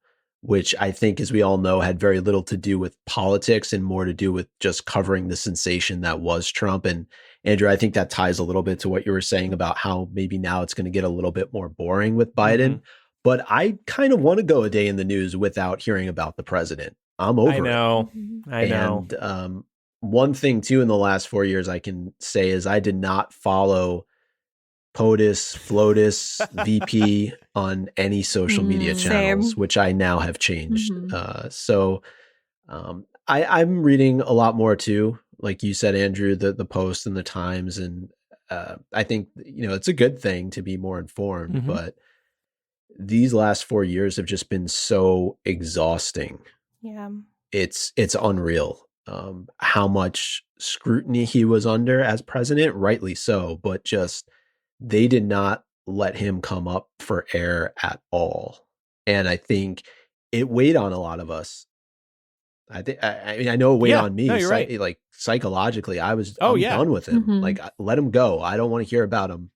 which I think, as we all know, had very little to do with politics and more to do with just covering the sensation that was Trump. And Andrew, I think that ties a little bit to what you were saying about how maybe now it's going to get a little bit more boring with Biden. Mm-hmm. But I kind of want to go a day in the news without hearing about the president. I'm over it. I know. And one thing, too, in the last 4 years I can say is I did not follow POTUS, FLOTUS, VP on any social media channels, which I now have changed. So I'm reading a lot more too. Like you said, Andrew, the Post and the Times. And I think, it's a good thing to be more informed, but these last 4 years have just been so exhausting. Yeah. It's unreal. How much scrutiny he was under as president, rightly so, but just they did not let him come up for air at all. And I think it weighed on a lot of us. I know it weighed on me. No, you're right. Like psychologically, I'm done with him. Like, let him go. I don't want to hear about him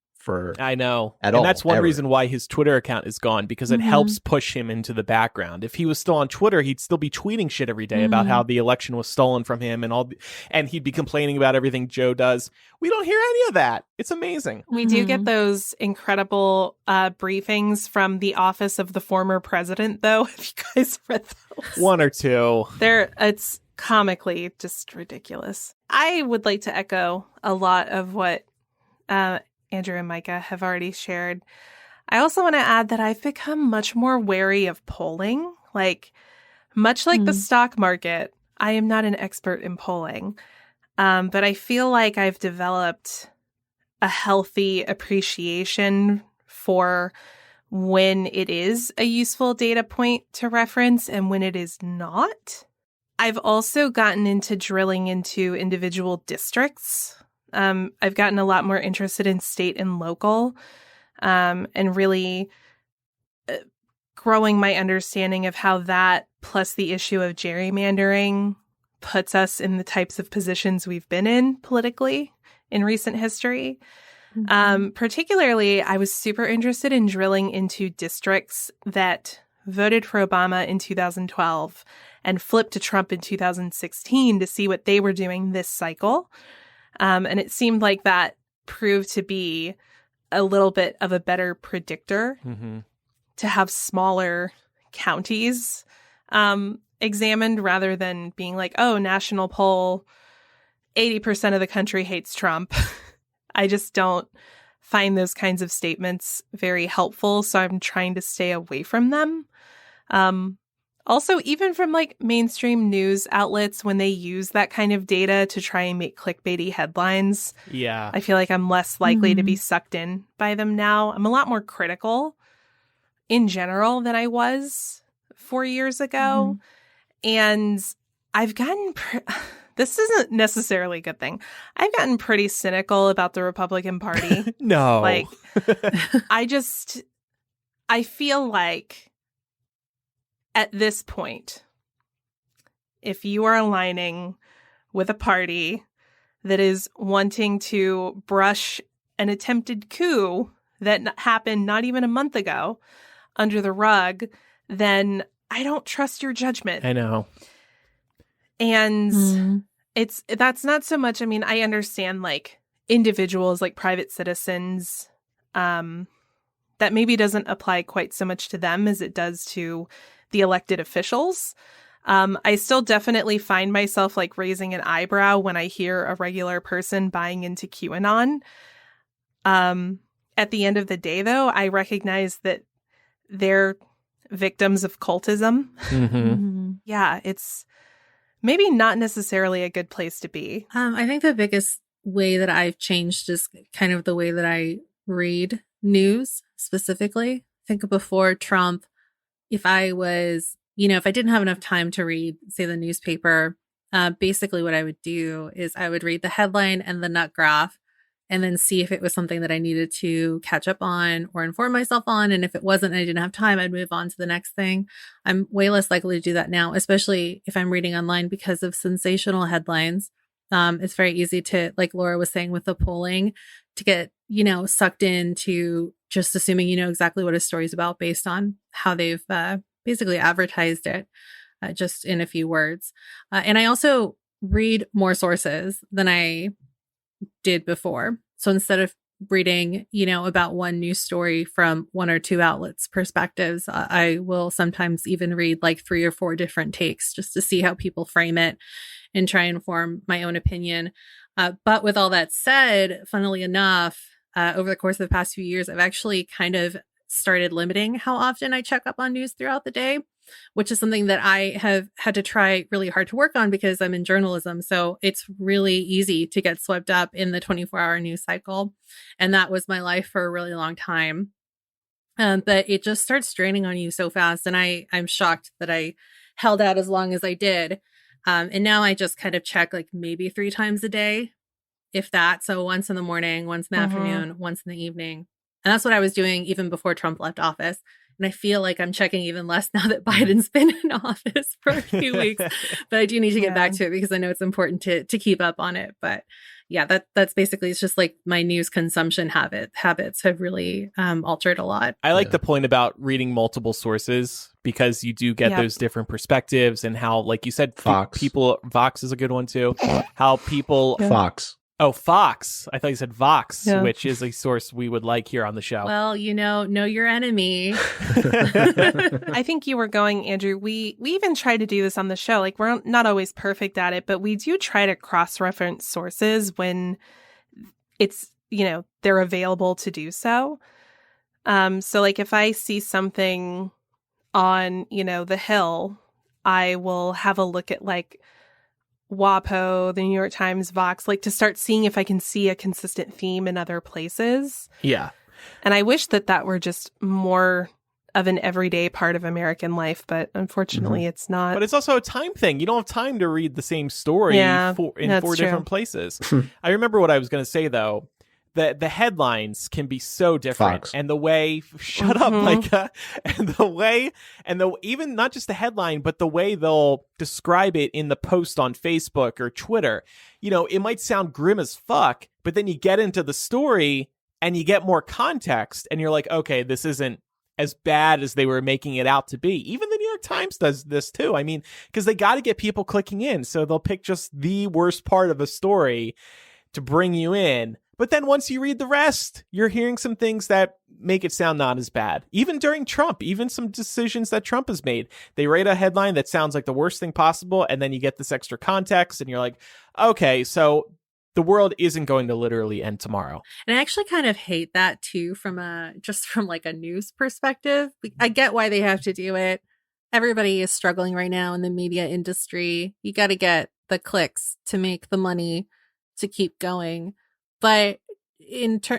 I know. At all. And that's one reason why his Twitter account is gone, because it helps push him into the background. If he was still on Twitter, he'd still be tweeting shit every day about how the election was stolen from him and he'd be complaining about everything Joe does. We don't hear any of that. It's amazing. We do get those incredible briefings from the office of the former president, though. Have you guys read those? One or two. It's comically just ridiculous. I would like to echo a lot of what Andrew and Micah have already shared. I also want to add that I've become much more wary of polling. Much like the stock market, I am not an expert in polling, but I feel like I've developed a healthy appreciation for when it is a useful data point to reference and when it is not. I've also gotten into drilling into individual districts. I've gotten a lot more interested in state and local, and really growing my understanding of how that, plus the issue of gerrymandering, puts us in the types of positions we've been in politically in recent history. Particularly, I was super interested in drilling into districts that voted for Obama in 2012 and flipped to Trump in 2016 to see what they were doing this cycle. And it seemed like that proved to be a little bit of a better predictor to have smaller counties examined rather than being like, oh, national poll, 80% of the country hates Trump. I just don't find those kinds of statements very helpful, so I'm trying to stay away from them. Also, even from like mainstream news outlets, when they use that kind of data to try and make clickbaity headlines, I feel like I'm less likely to be sucked in by them now. I'm a lot more critical in general than I was 4 years ago. And I've gotten, this isn't necessarily a good thing. I've gotten pretty cynical about the Republican Party. No. Like, I feel like at this point, if you are aligning with a party that is wanting to brush an attempted coup that happened not even a month ago under the rug, then I don't trust your judgment. I know. And that's not so much, I mean, I understand like individuals, like private citizens, that maybe doesn't apply quite so much to them as it does to the elected officials. I still definitely find myself like raising an eyebrow when I hear a regular person buying into QAnon. At the end of the day, though, I recognize that they're victims of cultism. Yeah, it's maybe not necessarily a good place to be. I think the biggest way that I've changed is kind of the way that I read news specifically. I think before Trump, if I was, if I didn't have enough time to read, say, the newspaper, basically what I would do is I would read the headline and the nut graph and then see if it was something that I needed to catch up on or inform myself on. And if it wasn't and I didn't have time, I'd move on to the next thing. I'm way less likely to do that now, especially if I'm reading online because of sensational headlines. It's very easy to, like Laura was saying with the polling, to get, sucked into just assuming you know exactly what a story's about based on how they've basically advertised it, just in a few words. And I also read more sources than I did before. So instead of reading, about one news story from one or two outlets' perspectives, I will sometimes even read like 3 or 4 different takes just to see how people frame it and try and form my own opinion. But with all that said, funnily enough, over the course of the past few years, I've actually kind of started limiting how often I check up on news throughout the day, which is something that I have had to try really hard to work on because I'm in journalism. So it's really easy to get swept up in the 24-hour news cycle. And that was my life for a really long time. But it just starts draining on you so fast. And I'm shocked that I held out as long as I did. And now I just kind of check like maybe 3 times a day, if that. So once in the morning, once in the afternoon, once in the evening. And that's what I was doing even before Trump left office. And I feel like I'm checking even less now that Biden's been in office for a few weeks. But I do need to get back to it because I know it's important to keep up on it. But yeah, that's basically, it's just like my news consumption habits have really altered a lot. I like the point about reading multiple sources because you do get those different perspectives and how, like you said, Fox is a good one too. How people Fox. Oh, Fox. I thought you said Vox, which is a source we would like here on the show. Well, know your enemy. I think you were going, Andrew. We even try to do this on the show. Like, we're not always perfect at it, but we do try to cross-reference sources when it's, they're available to do so. So like if I see something on, The Hill, I will have a look at like WAPO, the New York Times, Vox, like to start seeing if I can see a consistent theme in other places. Yeah. And I wish that were just more of an everyday part of American life, but unfortunately it's not. But it's also a time thing. You don't have time to read the same story in 4 different places. I remember what I was going to say, though. The headlines can be so different. Fox. And the way, shut up, Micah. And the way, even not just the headline, but the way they'll describe it in the post on Facebook or Twitter. It might sound grim as fuck, but then you get into the story and you get more context and you're like, okay, this isn't as bad as they were making it out to be. Even the New York Times does this too. I mean, because they got to get people clicking in. So they'll pick just the worst part of a story to bring you in. But then once you read the rest, you're hearing some things that make it sound not as bad. Even during Trump, even some decisions that Trump has made, they write a headline that sounds like the worst thing possible, and then you get this extra context, and you're like, okay, so the world isn't going to literally end tomorrow. And I actually kind of hate that too, from like a news perspective. I get why they have to do it. Everybody is struggling right now in the media industry. You got to get the clicks to make the money to keep going. But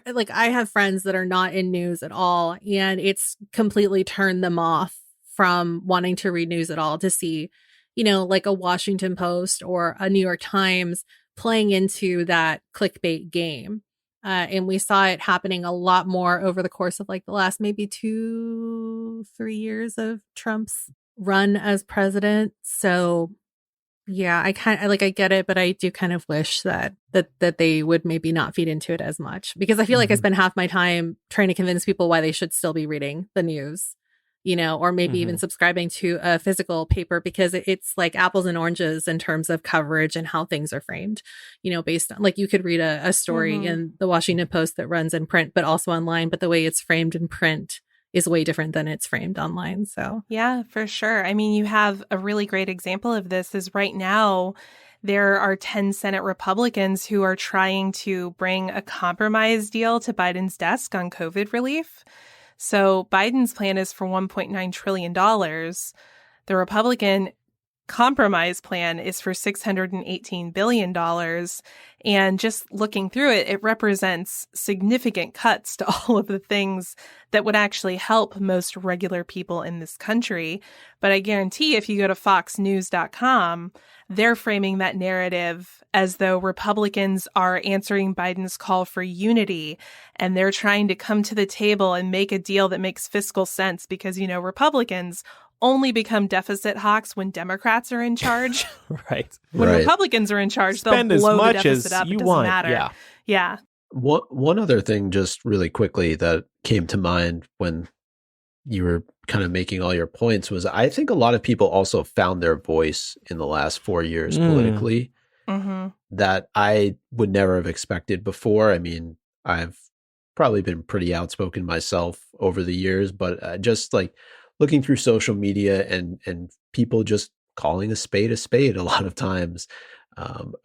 like, I have friends that are not in news at all, and it's completely turned them off from wanting to read news at all, to see, like a Washington Post or a New York Times playing into that clickbait game. And we saw it happening a lot more over the course of like the last maybe 2-3 years of Trump's run as president. So yeah, I get it, but I do kind of wish that they would maybe not feed into it as much, because I feel like I spend half my time trying to convince people why they should still be reading the news, or maybe even subscribing to a physical paper, because it's like apples and oranges in terms of coverage and how things are framed, based on, like, you could read a story in the Washington Post that runs in print, but also online, but the way it's framed in print is way different than it's framed online. So yeah, for sure. I mean, you have a really great example of this is right now, there are 10 Senate Republicans who are trying to bring a compromise deal to Biden's desk on COVID relief. So Biden's plan is for $1.9 trillion. The Republican compromise plan is for $618 billion. And just looking through it, it represents significant cuts to all of the things that would actually help most regular people in this country. But I guarantee if you go to foxnews.com, they're framing that narrative as though Republicans are answering Biden's call for unity, and they're trying to come to the table and make a deal that makes fiscal sense because, Republicans only become deficit hawks when Democrats are in charge. Right. When Republicans are in charge, spend they'll blow as much the deficit as up. you It doesn't want. matter. Yeah. One other thing, just really quickly, that came to mind when you were kind of making all your points was, I think a lot of people also found their voice in the last 4 years politically that I would never have expected before. I mean, I've probably been pretty outspoken myself over the years, but just like looking through social media and people just calling a spade a lot of times,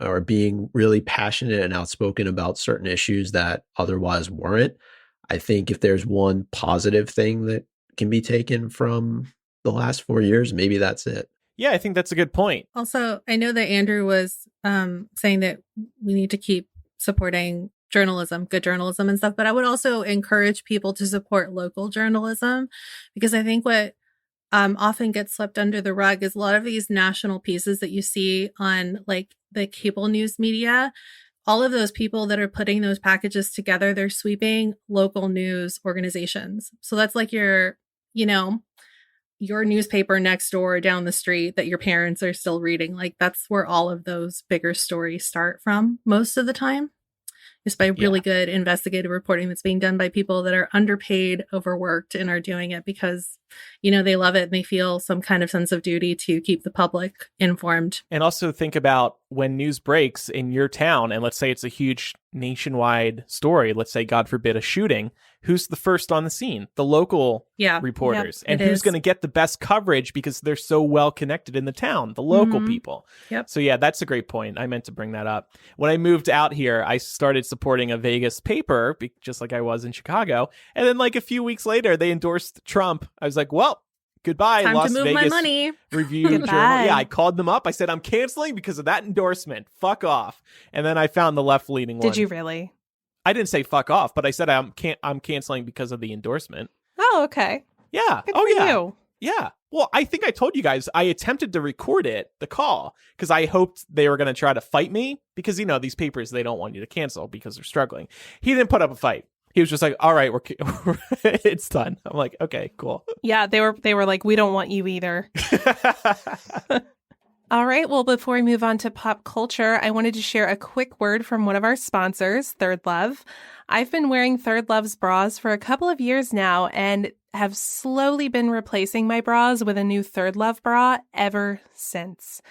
or being really passionate and outspoken about certain issues that otherwise weren't. I think if there's one positive thing that can be taken from the last 4 years, maybe that's it. Yeah, I think that's a good point. Also, I know that Andrew was saying that we need to keep supporting journalism, good journalism and stuff, but I would also encourage people to support local journalism, because I think what often gets swept under the rug is a lot of these national pieces that you see on like the cable news media. All of those people that are putting those packages together, they're sweeping local news organizations. So that's like your newspaper next door down the street that your parents are still reading. Like, that's where all of those bigger stories start from most of the time. Just by really good investigative reporting that's being done by people that are underpaid, overworked, and are doing it because, they love it and they feel some kind of sense of duty to keep the public informed. And also think about when news breaks in your town, and let's say it's a huge nationwide story, let's say, God forbid, a shooting, who's the first on the scene? The local reporters. And who's going to get the best coverage because they're so well connected in the town? The local people. Yep. So yeah, that's a great point. I meant to bring that up. When I moved out here, I started supporting a Vegas paper, just like I was in Chicago. And then like a few weeks later, they endorsed Trump. I was like, well, goodbye, Time Las to move Vegas my money. Review Journal. Yeah, I called them up. I said, I'm canceling because of that endorsement. Fuck off. And then I found the left-leaning one. Did you really? I didn't say fuck off, but I said I'm canceling because of the endorsement. Oh, okay. Yeah. Good for you. Yeah. Well, I think I told you guys I attempted to record the call, because I hoped they were going to try to fight me, because, these papers, they don't want you to cancel because they're struggling. He didn't put up a fight. He was just like, all right, it's done. I'm like, okay, cool. Yeah, they were like, we don't want you either. All right, well, before we move on to pop culture, I wanted to share a quick word from one of our sponsors, Third Love. I've been wearing Third Love's bras for a couple of years now and have slowly been replacing my bras with a new Third Love bra ever since.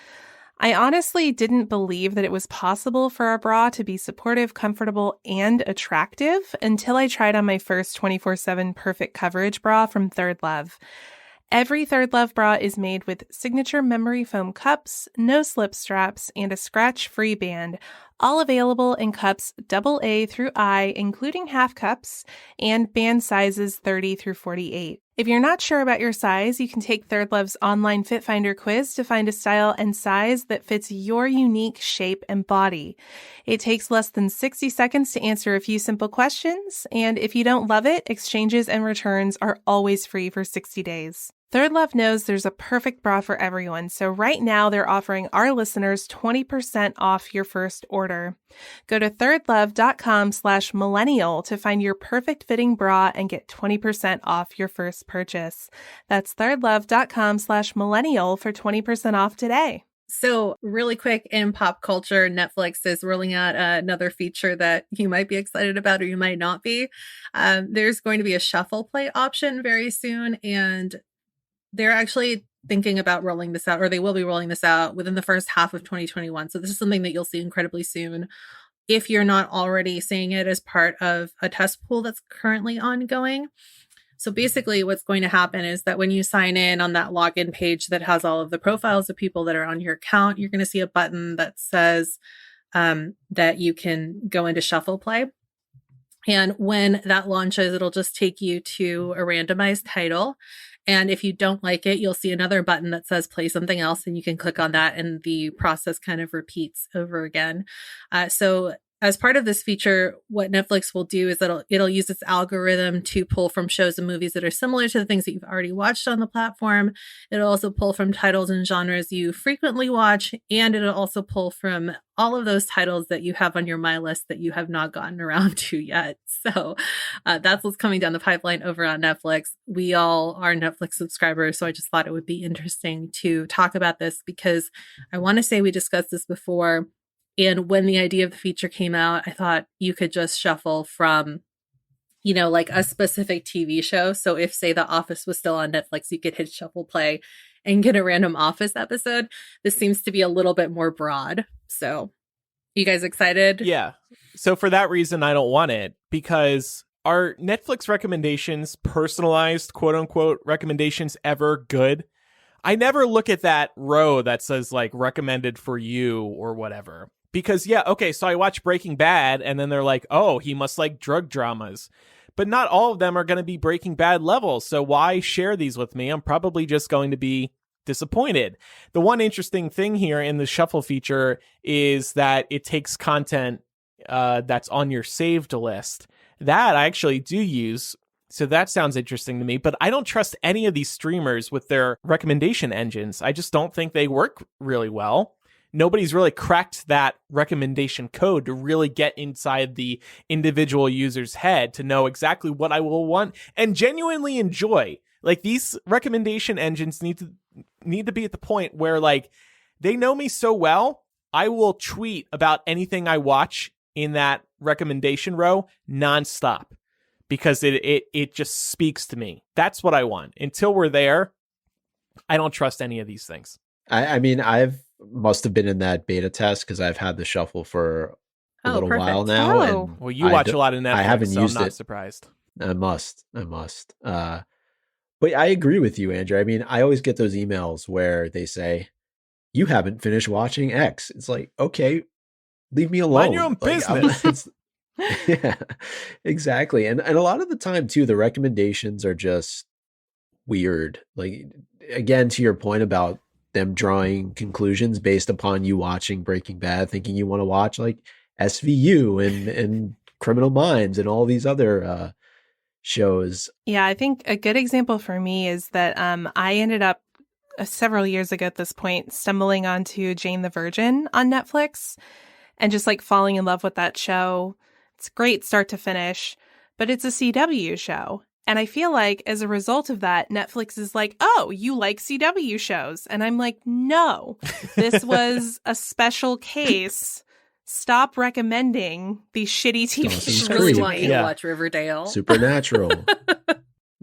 I honestly didn't believe that it was possible for a bra to be supportive, comfortable, and attractive until I tried on my first 24/7 perfect coverage bra from Third Love. Every Third Love bra is made with signature memory foam cups, no slip straps, and a scratch-free band, all available in cups AA through I, including half cups, and band sizes 30 through 48. If you're not sure about your size, you can take Third Love's online Fit Finder quiz to find a style and size that fits your unique shape and body. It takes less than 60 seconds to answer a few simple questions, and if you don't love it, exchanges and returns are always free for 60 days. Third Love knows there's a perfect bra for everyone, so right now they're offering our listeners 20% off your first order. Go to thirdlove.com/millennial to find your perfect fitting bra and get 20% off your first purchase. That's thirdlove.com/millennial for 20% off today. So really quick, in pop culture, Netflix is rolling out another feature that you might be excited about or you might not be. There's going to be a shuffle play option very soon, and they're actually thinking about rolling this out, or they will be rolling this out within the first half of 2021. So this is something that you'll see incredibly soon if you're not already seeing it as part of a test pool that's currently ongoing. So basically what's going to happen is that when you sign in on that login page that has all of the profiles of people that are on your account, you're going to see a button that says that you can go into shuffle play. And when that launches, it'll just take you to a randomized title. And if you don't like it, you'll see another button that says play something else, and you can click on that, and the process kind of repeats over again. So as part of this feature, what Netflix will do is that it'll use its algorithm to pull from shows and movies that are similar to the things that you've already watched on the platform. It'll also pull from titles and genres you frequently watch, and it'll also pull from all of those titles that you have on your My List that you have not gotten around to yet. So that's what's coming down the pipeline over on Netflix. We all are Netflix subscribers, so I just thought it would be interesting to talk about this because I want to say we discussed this before. And when the idea of the feature came out, I thought you could just shuffle from, you know, like a specific TV show. So if, say, The Office was still on Netflix, you could hit shuffle play and get a random Office episode. This seems to be a little bit more broad. So you guys excited? Yeah. So for that reason, I don't want it, because are Netflix recommendations, personalized, quote unquote, recommendations, ever good? I never look at that row that says like recommended for you or whatever. Because, yeah, okay, so I watch Breaking Bad, and then they're like, oh, he must like drug dramas. But not all of them are going to be Breaking Bad levels, so why share these with me? I'm probably just going to be disappointed. The one interesting thing here in the shuffle feature is that it takes content that's on your saved list. That I actually do use, so that sounds interesting to me. But I don't trust any of these streamers with their recommendation engines. I just don't think they work really well. Nobody's really cracked that recommendation code to really get inside the individual user's head to know exactly what I will want and genuinely enjoy. Like, these recommendation engines need to be at the point where, like, they know me so well, I will tweet about anything I watch in that recommendation row nonstop because it just speaks to me. That's what I want. Until we're there, I don't trust any of these things. I mean, must have been in that beta test because I've had the shuffle for a little while now. And well, you watch a lot of Netflix, I haven't used I'm not it. surprised. I must. But I agree with you, Andrew. I mean, I always get those emails where they say, you haven't finished watching X. It's like, okay, leave me alone. Mind your own business. Yeah, exactly. And a lot of the time too, the recommendations are just weird. Like, again, to your point about them drawing conclusions based upon you watching Breaking Bad, thinking you want to watch like SVU and Criminal Minds and all these other shows. Yeah, I think a good example for me is that I ended up several years ago at this point stumbling onto Jane the Virgin on Netflix and just like falling in love with that show. It's great start to finish, but it's a CW show. And I feel like as a result of that, Netflix is like, oh, you like CW shows. And I'm like, no, this was a special case. Stop recommending these shitty TV shows. I really want you to watch Riverdale. Supernatural.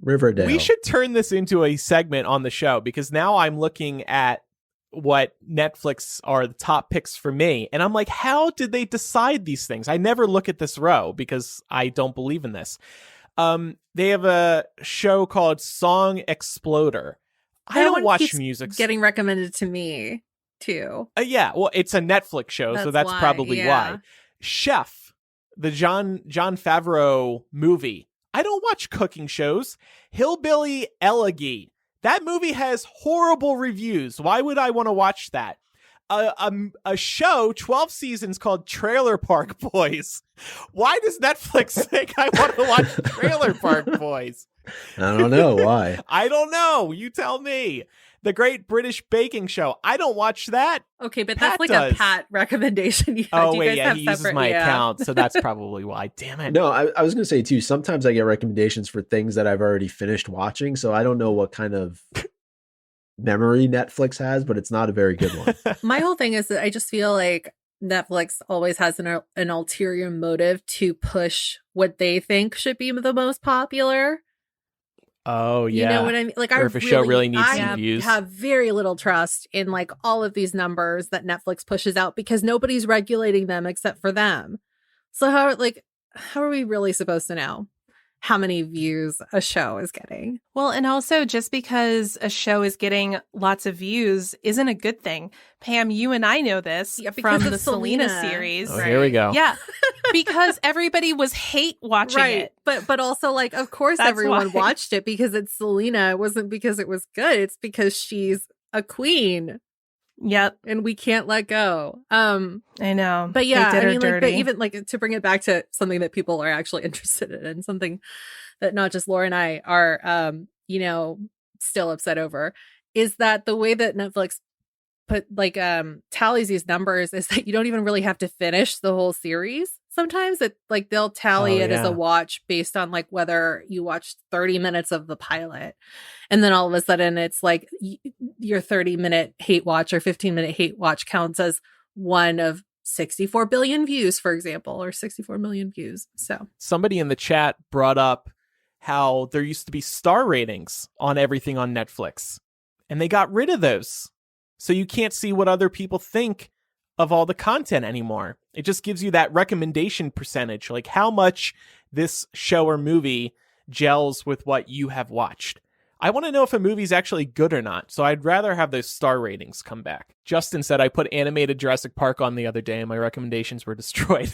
Riverdale. We should turn this into a segment on the show because now I'm looking at what Netflix are the top picks for me. And I'm like, how did they decide these things? I never look at this row because I don't believe in this. They have a show called Song Exploder. I don't watch music. Getting recommended to me too. Yeah, well, it's a Netflix show, so that's probably why. Chef, the Jon Favreau movie. I don't watch cooking shows. Hillbilly Elegy. That movie has horrible reviews. Why would I want to watch that? A show, 12 seasons, called Trailer Park Boys. Why does Netflix think I want to watch Trailer Park Boys? I don't know why. I don't know. You tell me. The Great British Baking Show. I don't watch that. Okay, but that's like a Pat recommendation. You oh, wait, yeah, he uses my account, so that's probably why. Damn it. No, I was going to say, too, sometimes I get recommendations for things that I've already finished watching, so I don't know what kind of memory Netflix has, but it's not a very good one. My whole thing is that I just feel like Netflix always has an ulterior motive to push what they think should be the most popular. Oh, yeah. You know what I mean? Like, or if a show really needs some views. I have very little trust in like all of these numbers that Netflix pushes out because nobody's regulating them except for them. So how are we really supposed to know how many views a show is getting? Well, and also just because a show is getting lots of views isn't a good thing. Pam, you and I know this from the Selena series. Oh, right? Here we go. Yeah, because everybody was hate watching it. But also, like, of course, everyone watched it because it's Selena. It wasn't because it was good. It's because she's a queen. Yep. And we can't let go. I know. But yeah, I mean, like, but even like to bring it back to something that people are actually interested in, and something that not just Laura and I are, still upset over, is that the way that Netflix tallies these numbers is that you don't even really have to finish the whole series. Sometimes it like they'll tally it as a watch based on like whether you watched 30 minutes of the pilot, and then all of a sudden it's like your 30-minute hate watch or 15-minute hate watch counts as one of 64 billion views, for example, or 64 million views. So somebody in the chat brought up how there used to be star ratings on everything on Netflix, and they got rid of those. So you can't see what other people think of all the content anymore. It just gives you that recommendation percentage, like how much this show or movie gels with what you have watched. I want to know if a movie's actually good or not, so I'd rather have those star ratings come back. Justin said I put animated Jurassic Park on the other day and my recommendations were destroyed.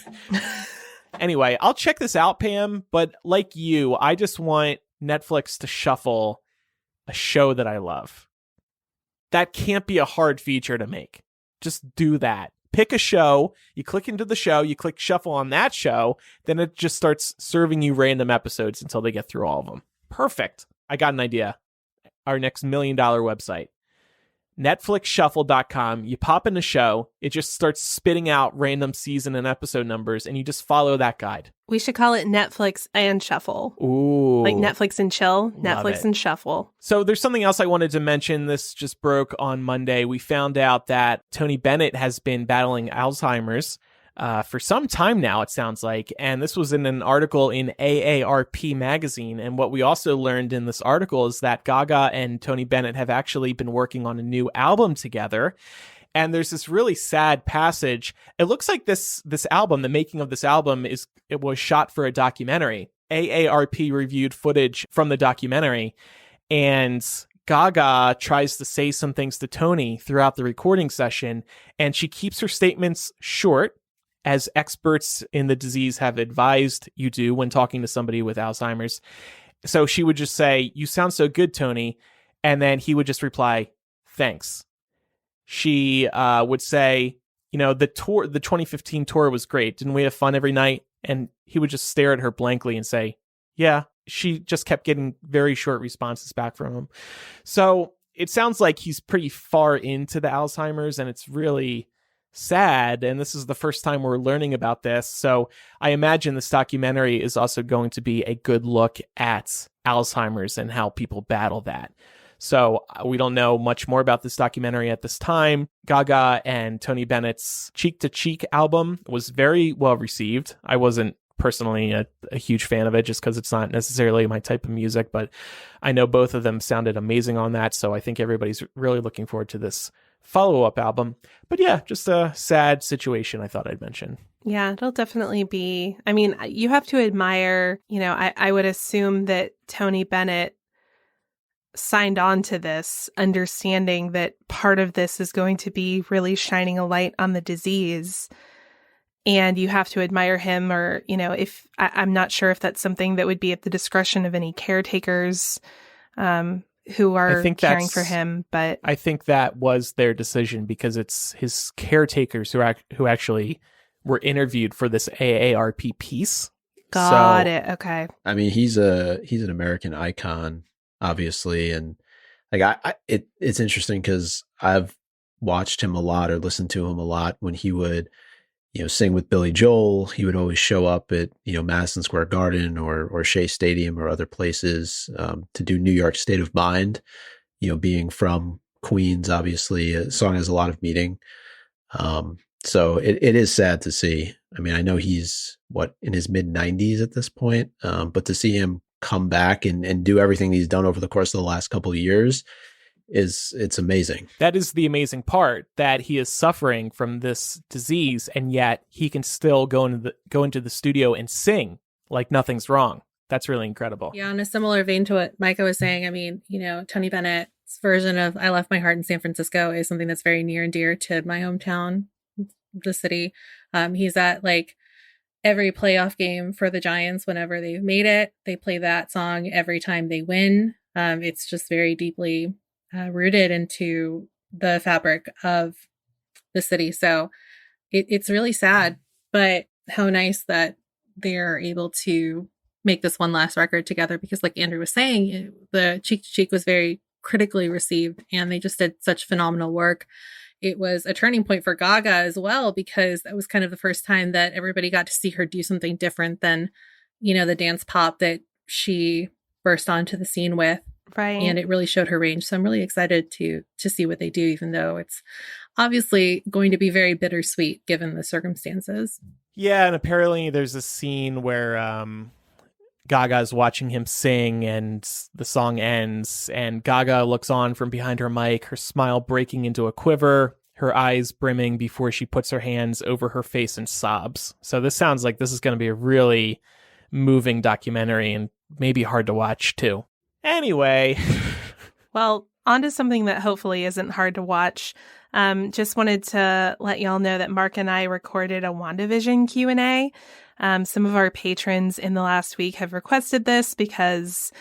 Anyway, I'll check this out, Pam, but like you, I just want Netflix to shuffle a show that I love. That can't be a hard feature to make. Just do that. Pick a show, you click into the show, you click shuffle on that show, then it just starts serving you random episodes until they get through all of them. Perfect. I got an idea. Our next $1 million website. NetflixShuffle.com. You pop in a show, it just starts spitting out random season and episode numbers, and you just follow that guide. We should call it Netflix and Shuffle. Ooh. Like Netflix and Chill, Netflix and Shuffle. So there's something else I wanted to mention. This just broke on Monday. We found out that Tony Bennett has been battling Alzheimer's for some time now, it sounds like. And this was in an article in AARP magazine. And what we also learned in this article is that Gaga and Tony Bennett have actually been working on a new album together. And there's this really sad passage. It looks like this album, the making of this album, it was shot for a documentary. AARP reviewed footage from the documentary, and Gaga tries to say some things to Tony throughout the recording session, and she keeps her statements short, as experts in the disease have advised you do when talking to somebody with Alzheimer's. So she would just say, "You sound so good, Tony," and then he would just reply, "Thanks." She would say, the 2015 tour was great. Didn't we have fun every night? And he would just stare at her blankly and say, yeah. She just kept getting very short responses back from him. So it sounds like he's pretty far into the Alzheimer's, and it's really sad. And this is the first time we're learning about this. So I imagine this documentary is also going to be a good look at Alzheimer's and how people battle that. So we don't know much more about this documentary at this time. Gaga and Tony Bennett's Cheek to Cheek album was very well received. I wasn't personally a huge fan of it just because it's not necessarily my type of music, but I know both of them sounded amazing on that. So I think everybody's really looking forward to this follow-up album. But yeah, just a sad situation I thought I'd mention. Yeah, it'll definitely be. I mean, you have to admire, I would assume that Tony Bennett signed on to this, understanding that part of this is going to be really shining a light on the disease. And you have to admire him, or, if I'm not sure if that's something that would be at the discretion of any caretakers who are caring for him. But I think that was their decision, because it's his caretakers who actually were interviewed for this AARP piece. Got it. Okay. I mean, he's an American icon, obviously, and like it's interesting because I've watched him a lot or listened to him a lot when he would, sing with Billy Joel. He would always show up at, Madison Square Garden or Shea Stadium or other places to do New York State of Mind. Being from Queens, obviously, a song has a lot of meaning. So it is sad to see. I mean, I know he's in his mid 90s at this point, but to see him come back and do everything he's done over the course of the last couple of years it's amazing. That is the amazing part, that he is suffering from this disease, and yet he can still go into the studio and sing like nothing's wrong. That's really incredible. Yeah, in a similar vein to what Micah was saying, I mean, Tony Bennett's version of I Left My Heart in San Francisco is something that's very near and dear to my hometown, the city. He's at like every playoff game for the Giants. Whenever they've made it, they play that song every time they win. It's just very deeply rooted into the fabric of the city. So it's really sad, but how nice that they're able to make this one last record together, because like Andrew was saying, the Cheek to Cheek was very critically received and they just did such phenomenal work. It was a turning point for Gaga as well, because that was kind of the first time that everybody got to see her do something different than, the dance pop that she burst onto the scene with. Right. And it really showed her range. So I'm really excited to see what they do, even though it's obviously going to be very bittersweet given the circumstances. Yeah, and apparently there's a scene where Gaga's watching him sing and the song ends, and Gaga looks on from behind her mic, her smile breaking into a quiver, her eyes brimming before she puts her hands over her face and sobs. So this sounds like this is going to be a really moving documentary and maybe hard to watch too. Anyway. Well, on to something that hopefully isn't hard to watch. Just wanted to let y'all know that Mark and I recorded a WandaVision Q&A. Some of our patrons in the last week have requested this because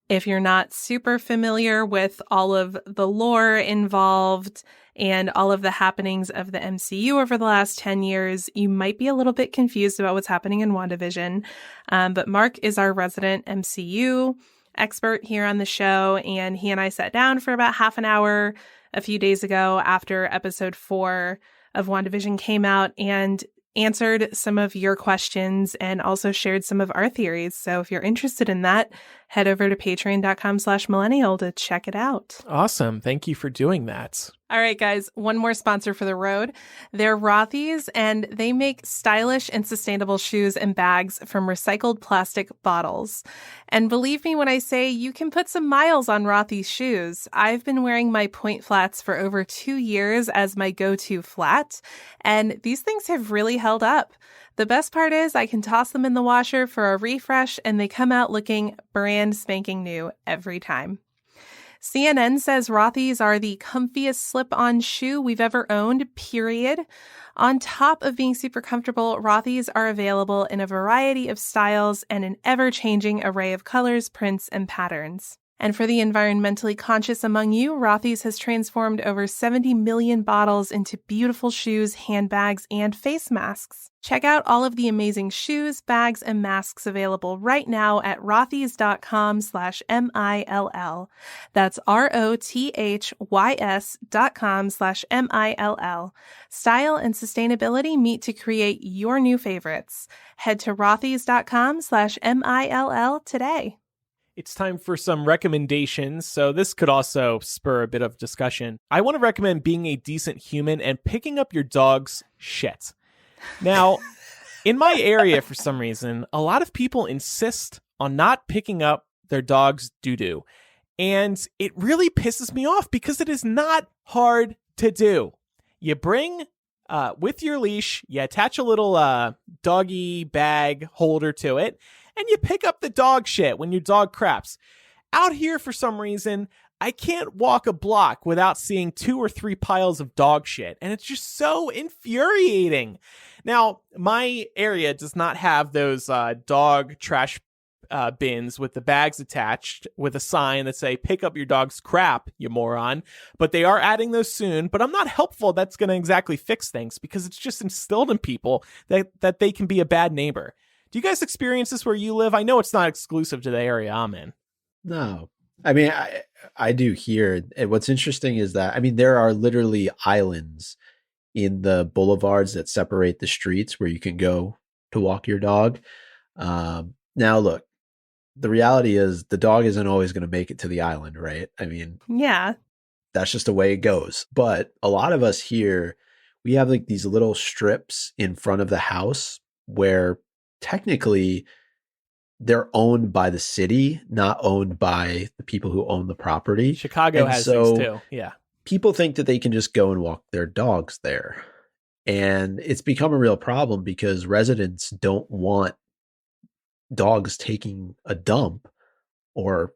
if you're not super familiar with all of the lore involved and all of the happenings of the MCU over the last 10 years, you might be a little bit confused about what's happening in WandaVision. But Mark is our resident MCU expert here on the show, and he and I sat down for about half an hour a few days ago after episode 4 of WandaVision came out and answered some of your questions and also shared some of our theories. So if you're interested in that, head over to patreon.com/millennial to check it out. Awesome. Thank you for doing that. All right, guys, one more sponsor for the road. They're Rothy's, and they make stylish and sustainable shoes and bags from recycled plastic bottles. And believe me when I say you can put some miles on Rothy's shoes. I've been wearing my point flats for over 2 years as my go-to flat, and these things have really held up. The best part is I can toss them in the washer for a refresh, and they come out looking brand spanking new every time. CNN says Rothy's are the comfiest slip-on shoe we've ever owned, period. On top of being super comfortable, Rothy's are available in a variety of styles and an ever-changing array of colors, prints, and patterns. And for the environmentally conscious among you, Rothy's has transformed over 70 million bottles into beautiful shoes, handbags, and face masks. Check out all of the amazing shoes, bags, and masks available right now at rothys.com/MILL. That's ROTHYS.com/MILL. Style and sustainability meet to create your new favorites. Head to rothys.com/MILL today. It's time for some recommendations, so this could also spur a bit of discussion. I want to recommend being a decent human and picking up your dog's shit. Now, in my area, for some reason, a lot of people insist on not picking up their dog's doo-doo. And it really pisses me off because it is not hard to do. You bring, with your leash, you attach a little doggy bag holder to it, and you pick up the dog shit when your dog craps. Out here, for some reason, I can't walk a block without seeing 2 or 3 piles of dog shit, and it's just so infuriating. Now, my area does not have those dog trash bins with the bags attached with a sign that say, pick up your dog's crap, you moron. But they are adding those soon. But I'm not helpful that's going to exactly fix things, because it's just instilled in people that they can be a bad neighbor. Do you guys experience this where you live? I know it's not exclusive to the area I'm in. No. I mean, I do here. And what's interesting is that, I mean, there are literally islands in the boulevards that separate the streets where you can go to walk your dog. Now, look, the reality is the dog isn't always going to make it to the island, right? I mean, yeah, that's just the way it goes. But a lot of us here, we have like these little strips in front of the house where technically they're owned by the city, not owned by the people who own the property. Chicago has these too. Yeah. People think that they can just go and walk their dogs there. And it's become a real problem because residents don't want dogs taking a dump or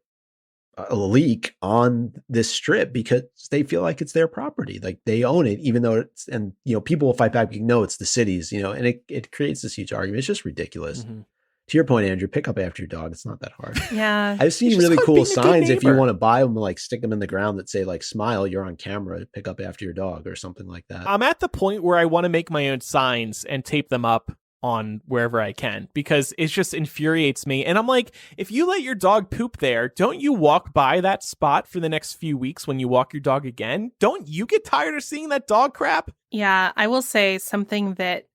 a leak on this strip because they feel like it's their property. Like they own it, even though it's, and people will fight back. No, it's the city's, and it creates this huge argument. It's just ridiculous. Mm-hmm. To your point, Andrew, pick up after your dog. It's not that hard. Yeah. I've seen really cool signs if you want to buy them, like stick them in the ground that say like, smile, you're on camera, pick up after your dog or something like that. I'm at the point where I want to make my own signs and tape them up on wherever I can, because it just infuriates me. And I'm like, if you let your dog poop there, don't you walk by that spot for the next few weeks when you walk your dog again? Don't you get tired of seeing that dog crap? Yeah, I will say something that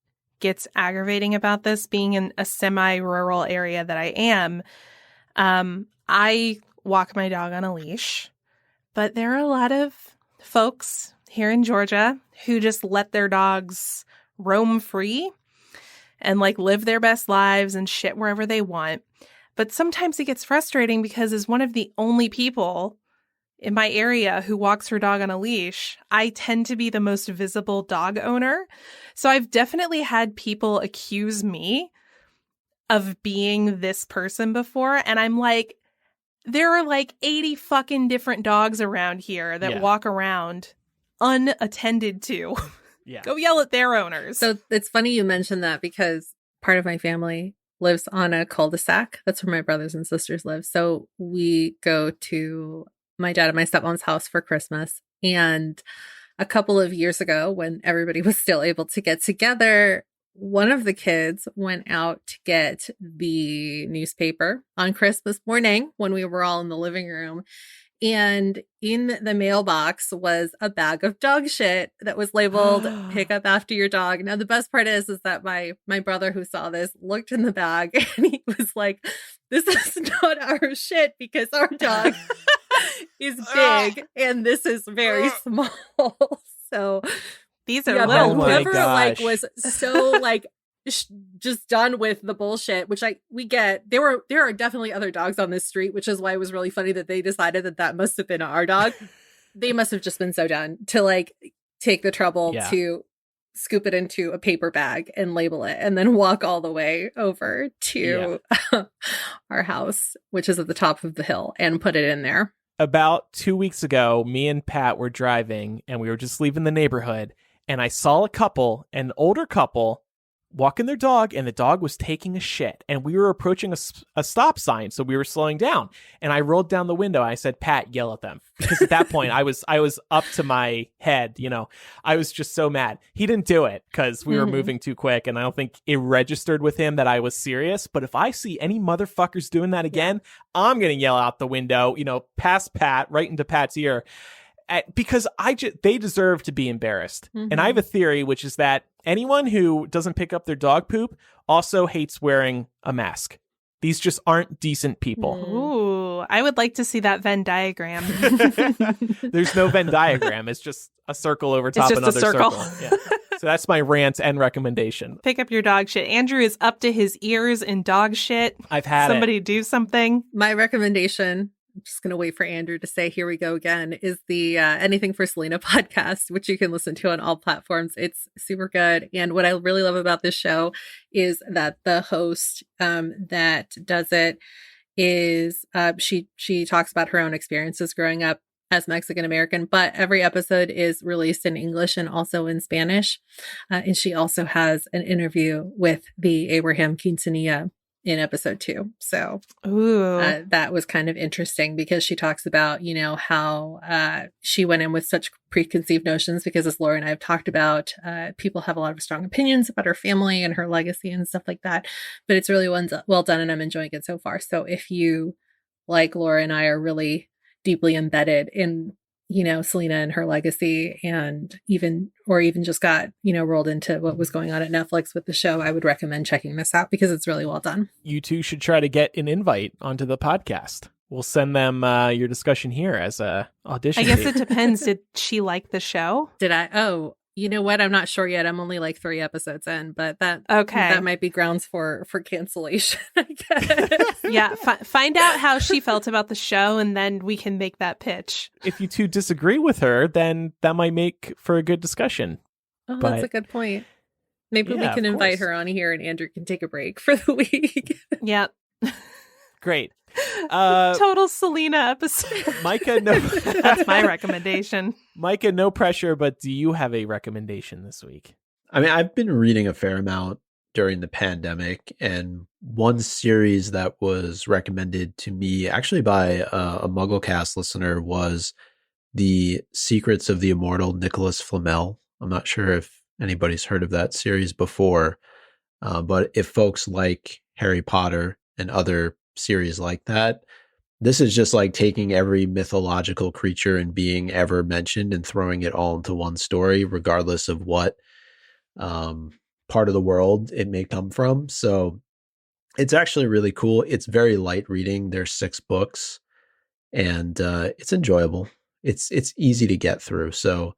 gets aggravating about this, being in a semi-rural area that I am. I walk my dog on a leash, but there are a lot of folks here in Georgia who just let their dogs roam free and like live their best lives and shit wherever they want. But sometimes it gets frustrating because as one of the only people in my area who walks her dog on a leash, I tend to be the most visible dog owner. So I've definitely had people accuse me of being this person before. And I'm like, there are like 80 fucking different dogs around here that walk around unattended to. Yeah. Go yell at their owners. So it's funny you mentioned that because part of my family lives on a cul-de-sac. That's where my brothers and sisters live. So we go to my dad and my stepmom's house for Christmas. And a couple of years ago, when everybody was still able to get together, one of the kids went out to get the newspaper on Christmas morning when we were all in the living room. And in the mailbox was a bag of dog shit that was labeled pick up after your dog. Now, the best part is that my brother who saw this looked in the bag and he was like, this is not our shit because our dog is big and this is very small. So these are little. Whoever was so just done with the bullshit, which we get. There are definitely other dogs on this street, which is why it was really funny that they decided that must have been our dog. They must have just been so done to take the trouble to scoop it into a paper bag and label it and then walk all the way over to our house, which is at the top of the hill, and put it in there. About 2 weeks ago, me and Pat were driving and we were just leaving the neighborhood, and I saw an older couple walking their dog, and the dog was taking a shit, and we were approaching a stop sign, so we were slowing down, and I rolled down the window. I said, Pat, yell at them, because at that point I was up to my head. I was just so mad. He didn't do it because we were moving too quick, and I don't think it registered with him that I was serious. But if I see any motherfuckers doing that again, I'm gonna yell out the window, past Pat, right into Pat's ear. Because they deserve to be embarrassed. Mm-hmm. And I have a theory, which is that anyone who doesn't pick up their dog poop also hates wearing a mask. These just aren't decent people. Ooh, I would like to see that Venn diagram. There's no Venn diagram. It's just a circle over top another circle. Yeah. So that's my rant and recommendation. Pick up your dog shit. Andrew is up to his ears in dog shit. I've had Somebody do something. My recommendation I'm just going to wait for Andrew to say, here we go again, is the Anything for Selena podcast, which you can listen to on all platforms. It's super good. And what I really love about this show is that the host that does it is she talks about her own experiences growing up as Mexican American, but every episode is released in English and also in Spanish. And she also has an interview with the Abraham Quintanilla in episode 2. So that was kind of interesting because she talks about, how she went in with such preconceived notions because, as Laura and I have talked about, people have a lot of strong opinions about her family and her legacy and stuff like that. But it's really well done, and I'm enjoying it so far. So if you, like Laura and I, are really deeply embedded in Selena and her legacy, and even just got, rolled into what was going on at Netflix with the show, I would recommend checking this out because it's really well done. You two should try to get an invite onto the podcast. We'll send them your discussion here as a audition. I guess it depends. Did she like the show? Did I? Oh, you know what? I'm not sure yet. I'm only like 3 episodes in, but that might be grounds for cancellation, I guess. Yeah. Find out how she felt about the show, and then we can make that pitch. If you two disagree with her, then that might make for a good discussion. Oh, that's a good point. Maybe we can invite her on here, and Andrew can take a break for the week. Yep. Great. Total Selena episode. Micah, no. That's my recommendation. Micah, no pressure, but do you have a recommendation this week? I mean, I've been reading a fair amount during the pandemic, and one series that was recommended to me actually by a Mugglecast listener was The Secrets of the Immortal Nicholas Flamel. I'm not sure if anybody's heard of that series before, but if folks like Harry Potter and other series like that, this is just like taking every mythological creature and being ever mentioned and throwing it all into one story, regardless of what part of the world it may come from. So it's actually really cool. It's very light reading. There's 6 books, and it's enjoyable. It's easy to get through. So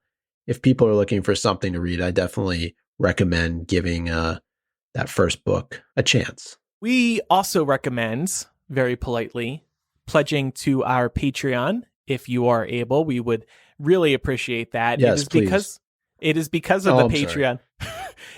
if people are looking for something to read, I definitely recommend giving that first book a chance. We also recommend, very politely, pledging to our Patreon if you are able. We would really appreciate that. Yes, please. It is because of the Patreon.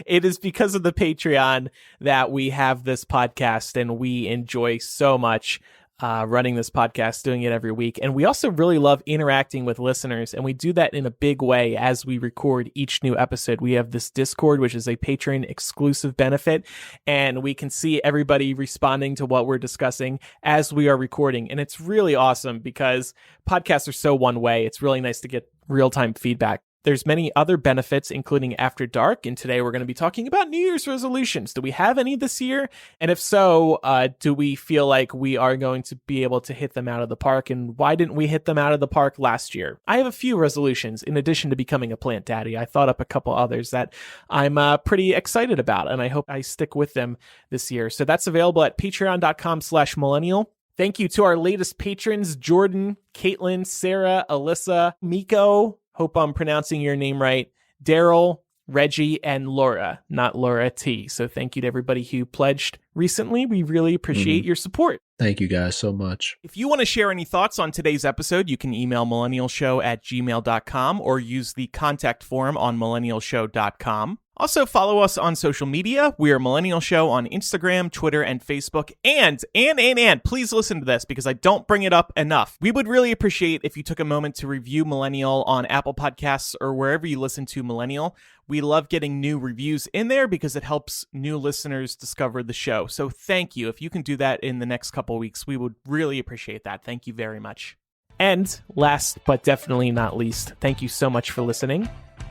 It is because of the Patreon that we have this podcast, and we enjoy so much running this podcast, doing it every week. And we also really love interacting with listeners, and we do that in a big way as we record each new episode. We have this Discord, which is a Patreon exclusive benefit, and we can see everybody responding to what we're discussing as we are recording. And it's really awesome because podcasts are so one way. It's really nice to get real-time feedback. There's many other benefits, including After Dark, and today we're going to be talking about New Year's resolutions. Do we have any this year? And if so, do we feel like we are going to be able to hit them out of the park? And why didn't we hit them out of the park last year? I have a few resolutions in addition to becoming a plant daddy. I thought up a couple others that I'm pretty excited about, and I hope I stick with them this year. So that's available at patreon.com/millennial. Thank you to our latest patrons, Jordan, Caitlin, Sarah, Alyssa, Miko, hope I'm pronouncing your name right, Daryl, Reggie, and Laura, not Laura T. So thank you to everybody who pledged recently. We really appreciate your support. Thank you guys so much. If you want to share any thoughts on today's episode, you can email millennialshow@gmail.com or use the contact form on millennialshow.com. Also, follow us on social media. We are Millennial Show on Instagram, Twitter, and Facebook. And please listen to this because I don't bring it up enough. We would really appreciate if you took a moment to review Millennial on Apple Podcasts or wherever you listen to Millennial. We love getting new reviews in there because it helps new listeners discover the show. So thank you. If you can do that in the next couple weeks, we would really appreciate that. Thank you very much. And last but definitely not least, thank you so much for listening.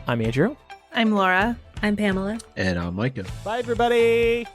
I'm Andrew. I'm Laura. I'm Pamela. And I'm Micah. Bye, everybody.